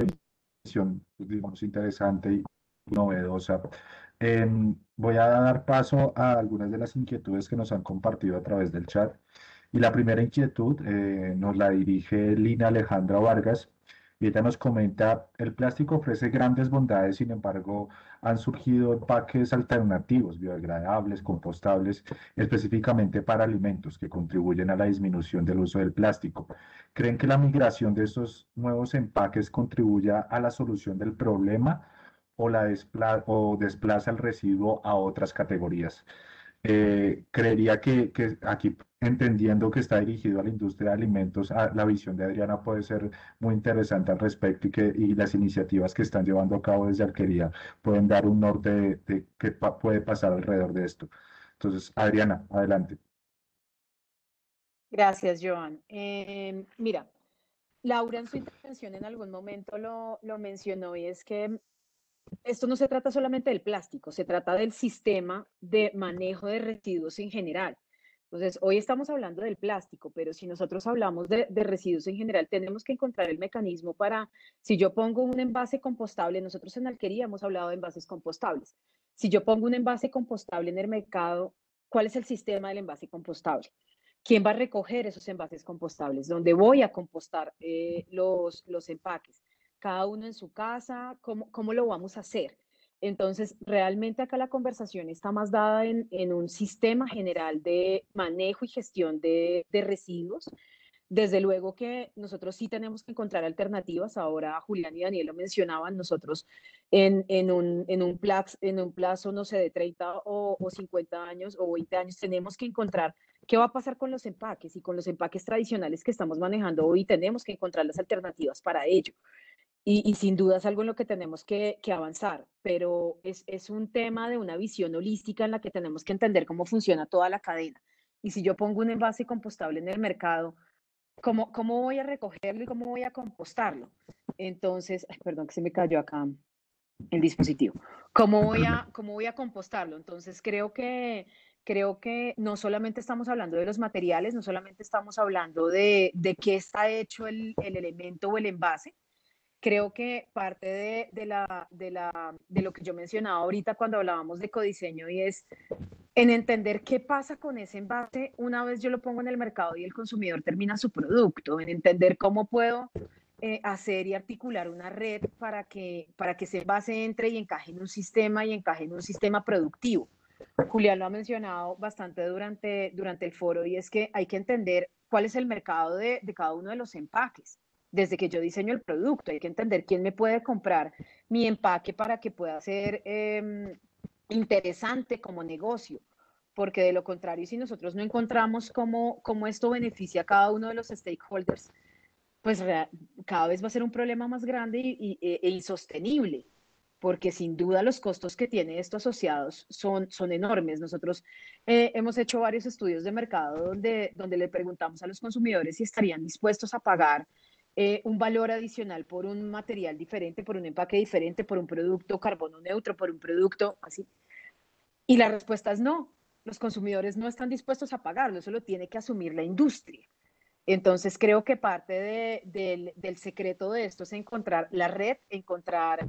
visión, pues, digamos, interesante y novedosa. Voy a dar paso a algunas de las inquietudes que nos han compartido a través del chat. Y la primera inquietud nos la dirige Lina Alejandra Vargas. Y ella nos comenta, el plástico ofrece grandes bondades, sin embargo, han surgido empaques alternativos, biodegradables, compostables, específicamente para alimentos que contribuyen a la disminución del uso del plástico. ¿Creen que la migración de estos nuevos empaques contribuya a la solución del problema o, o desplaza el residuo a otras categorías? Creería que aquí, entendiendo que está dirigido a la industria de alimentos, la visión de Adriana puede ser muy interesante al respecto y las iniciativas que están llevando a cabo desde Alquería pueden dar un norte de qué puede pasar alrededor de esto. Entonces, Adriana, adelante. Gracias, Joan. Mira, Laura en su intervención en algún momento lo mencionó y es que esto no se trata solamente del plástico, se trata del sistema de manejo de residuos en general. Entonces, hoy estamos hablando del plástico, pero si nosotros hablamos de residuos en general, tenemos que encontrar el mecanismo para, si yo pongo un envase compostable, nosotros en Alquería hemos hablado de envases compostables. Si yo pongo un envase compostable en el mercado, ¿cuál es el sistema del envase compostable? ¿Quién va a recoger esos envases compostables? ¿Dónde voy a compostar los empaques? Cada uno en su casa, ¿cómo lo vamos a hacer? Entonces, realmente acá la conversación está más dada en un sistema general de manejo y gestión de residuos. Desde luego que nosotros sí tenemos que encontrar alternativas. Ahora Julián y Daniel lo mencionaban, nosotros en un plazo, no sé, de 30 o 50 años o 20 años, tenemos que encontrar qué va a pasar con los empaques y con los empaques tradicionales que estamos manejando hoy. Tenemos que encontrar las alternativas para ello. Y sin duda es algo en lo que tenemos que avanzar, pero es un tema de una visión holística en la que tenemos que entender cómo funciona toda la cadena. Y si yo pongo un envase compostable en el mercado, ¿cómo voy a recogerlo y cómo voy a compostarlo? Entonces, ay, perdón que se me cayó acá el dispositivo. ¿Cómo voy a compostarlo? Entonces, creo que no solamente estamos hablando de los materiales, no solamente estamos hablando de qué está hecho el elemento o el envase, creo que parte de lo que yo mencionaba ahorita cuando hablábamos de codiseño y es en entender qué pasa con ese envase una vez yo lo pongo en el mercado y el consumidor termina su producto, en entender cómo puedo hacer y articular una red para que ese envase entre y encaje en un sistema y encaje en un sistema productivo. Julián lo ha mencionado bastante durante el foro y es que hay que entender cuál es el mercado de cada uno de los empaques. Desde que yo diseño el producto, hay que entender quién me puede comprar mi empaque para que pueda ser interesante como negocio, porque de lo contrario, si nosotros no encontramos cómo esto beneficia a cada uno de los stakeholders, pues cada vez va a ser un problema más grande e insostenible, porque sin duda los costos que tiene esto asociados son enormes. Nosotros hemos hecho varios estudios de mercado donde le preguntamos a los consumidores si estarían dispuestos a pagar un valor adicional por un material diferente, por un empaque diferente, por un producto carbono neutro, por un producto así. Y la respuesta es no. Los consumidores no están dispuestos a pagarlo, eso lo tiene que asumir la industria. Entonces creo que parte del secreto de esto es encontrar la red, encontrar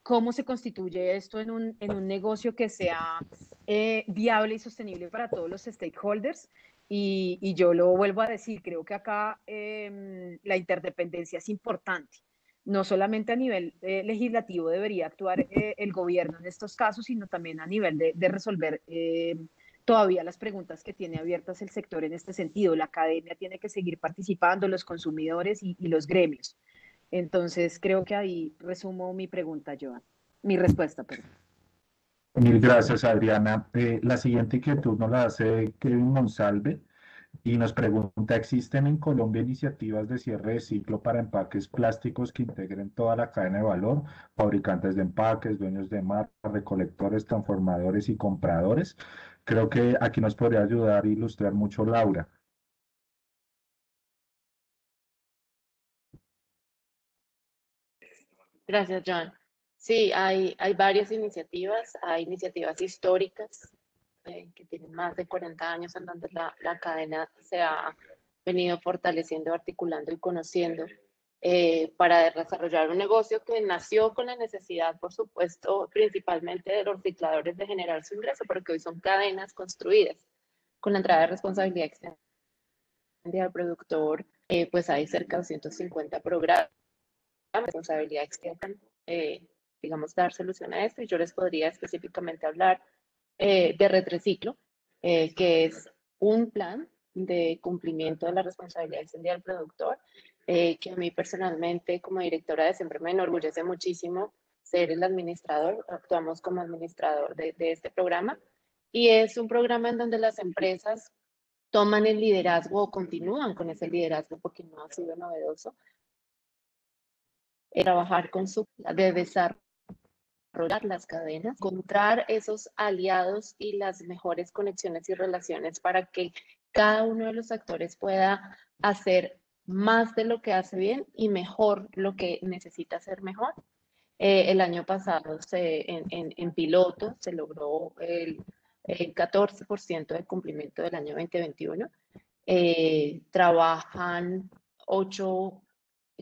cómo se constituye esto en un negocio que sea viable y sostenible para todos los stakeholders. Y yo lo vuelvo a decir, creo que acá la interdependencia es importante. No solamente a nivel legislativo debería actuar el gobierno en estos casos, sino también a nivel de resolver todavía las preguntas que tiene abiertas el sector en este sentido. La academia tiene que seguir participando, los consumidores y los gremios. Entonces, creo que ahí resumo mi pregunta, Joan. Mi respuesta, perdón. Mil gracias, Adriana. La siguiente inquietud nos la hace Kevin Monsalve y nos pregunta, ¿existen en Colombia iniciativas de cierre de ciclo para empaques plásticos que integren toda la cadena de valor? Fabricantes de empaques, dueños de marcas, recolectores, transformadores y compradores. Creo que aquí nos podría ayudar e ilustrar mucho Laura. Gracias, John. Sí, hay varias iniciativas, hay iniciativas históricas que tienen más de 40 años en donde la cadena se ha venido fortaleciendo, articulando y conociendo para desarrollar un negocio que nació con la necesidad, por supuesto, principalmente de los recicladores de generar su ingreso, pero que hoy son cadenas construidas con la entrada de responsabilidad extendida al productor, pues hay cerca de 150 programas de responsabilidad extendida, digamos, dar solución a esto, y yo les podría específicamente hablar de Retreciclo, que es un plan de cumplimiento de la responsabilidad extendida al productor, que a mí personalmente como directora de siempre me enorgullece muchísimo ser el administrador, actuamos como administrador de este programa, y es un programa en donde las empresas toman el liderazgo o continúan con ese liderazgo porque no ha sido novedoso, trabajar con su de desarrollar las cadenas, encontrar esos aliados y las mejores conexiones y relaciones para que cada uno de los actores pueda hacer más de lo que hace bien y mejor lo que necesita hacer mejor. El año pasado en piloto se logró el 14% de cumplimiento del año 2021. Trabajan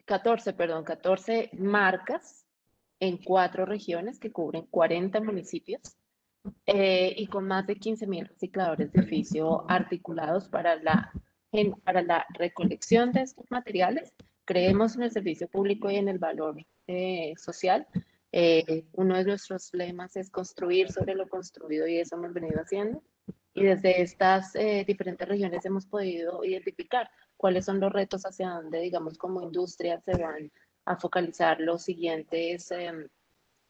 14 marcas en 4 regiones que cubren 40 municipios y con más de 15.000 recicladores de oficio articulados para la recolección de estos materiales. Creemos en el servicio público y en el valor social. Uno de nuestros lemas es construir sobre lo construido y eso hemos venido haciendo. Y desde estas diferentes regiones hemos podido identificar cuáles son los retos hacia donde, digamos, como industria se van a focalizar los siguientes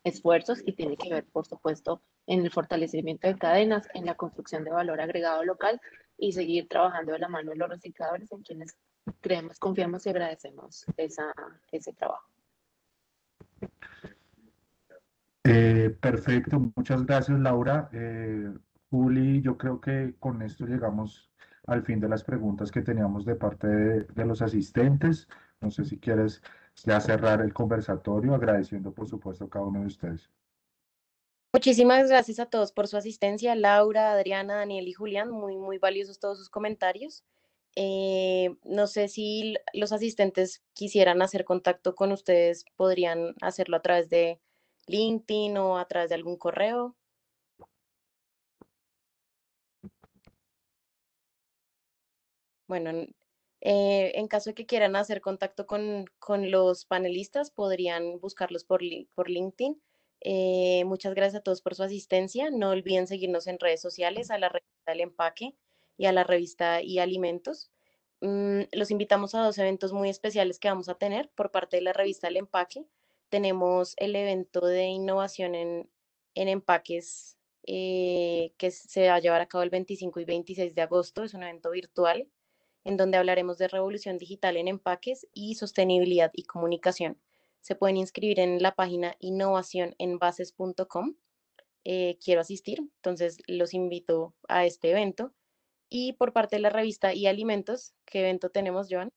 esfuerzos, y tiene que ver, por supuesto, en el fortalecimiento de cadenas, en la construcción de valor agregado local y seguir trabajando de la mano de los recicladores en quienes creemos, confiamos y agradecemos ese trabajo. Perfecto, muchas gracias, Laura. Juli, yo creo que con esto llegamos al fin de las preguntas que teníamos de parte de los asistentes. No sé si quieres ya cerrar el conversatorio, agradeciendo por supuesto a cada uno de ustedes. Muchísimas gracias a todos por su asistencia, Laura, Adriana, Daniel y Julián, muy valiosos todos sus comentarios. No sé si los asistentes quisieran hacer contacto con ustedes, podrían hacerlo a través de LinkedIn o a través de algún correo. Bueno, en caso de que quieran hacer contacto con los panelistas, podrían buscarlos por LinkedIn. Muchas gracias a todos por su asistencia. No olviden seguirnos en redes sociales, a la revista El Empaque y a la revista y Alimentos. Los invitamos a dos eventos muy especiales que vamos a tener por parte de la revista El Empaque. Tenemos el evento de innovación en empaques que se va a llevar a cabo el 25 y 26 de agosto. Es un evento virtual en donde hablaremos de revolución digital en empaques y sostenibilidad y comunicación. Se pueden inscribir en la página innovacionenvases.com. Quiero asistir, entonces los invito a este evento. Y por parte de la revista y Alimentos, ¿qué evento tenemos, Joan?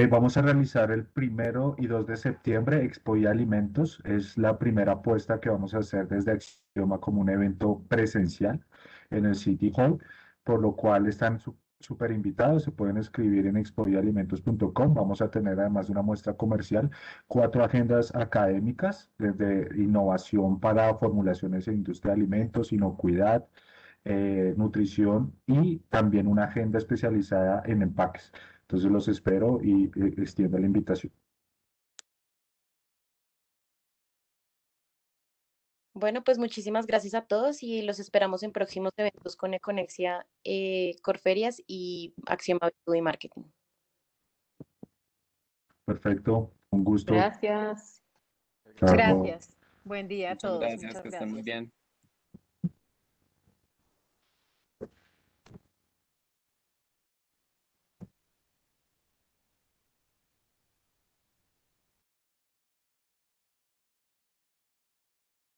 Vamos a realizar el 1 y 2 de septiembre Expo y Alimentos. Es la primera apuesta que vamos a hacer desde Axioma como un evento presencial en el City Hall, por lo cual están súper invitados. Se pueden escribir en expoyalimentos.com. Vamos a tener además una muestra comercial, 4 agendas académicas, desde innovación para formulaciones en industria de alimentos, inocuidad, nutrición y también una agenda especializada en empaques. Entonces los espero y extiendo la invitación. Bueno, pues muchísimas gracias a todos y los esperamos en próximos eventos con Econexia, Corferias y Axioma B2B Marketing. Perfecto, un gusto. Gracias. Chao. Gracias. Buen día a Muchas todos. gracias, Muchas que estén muy gracias. bien.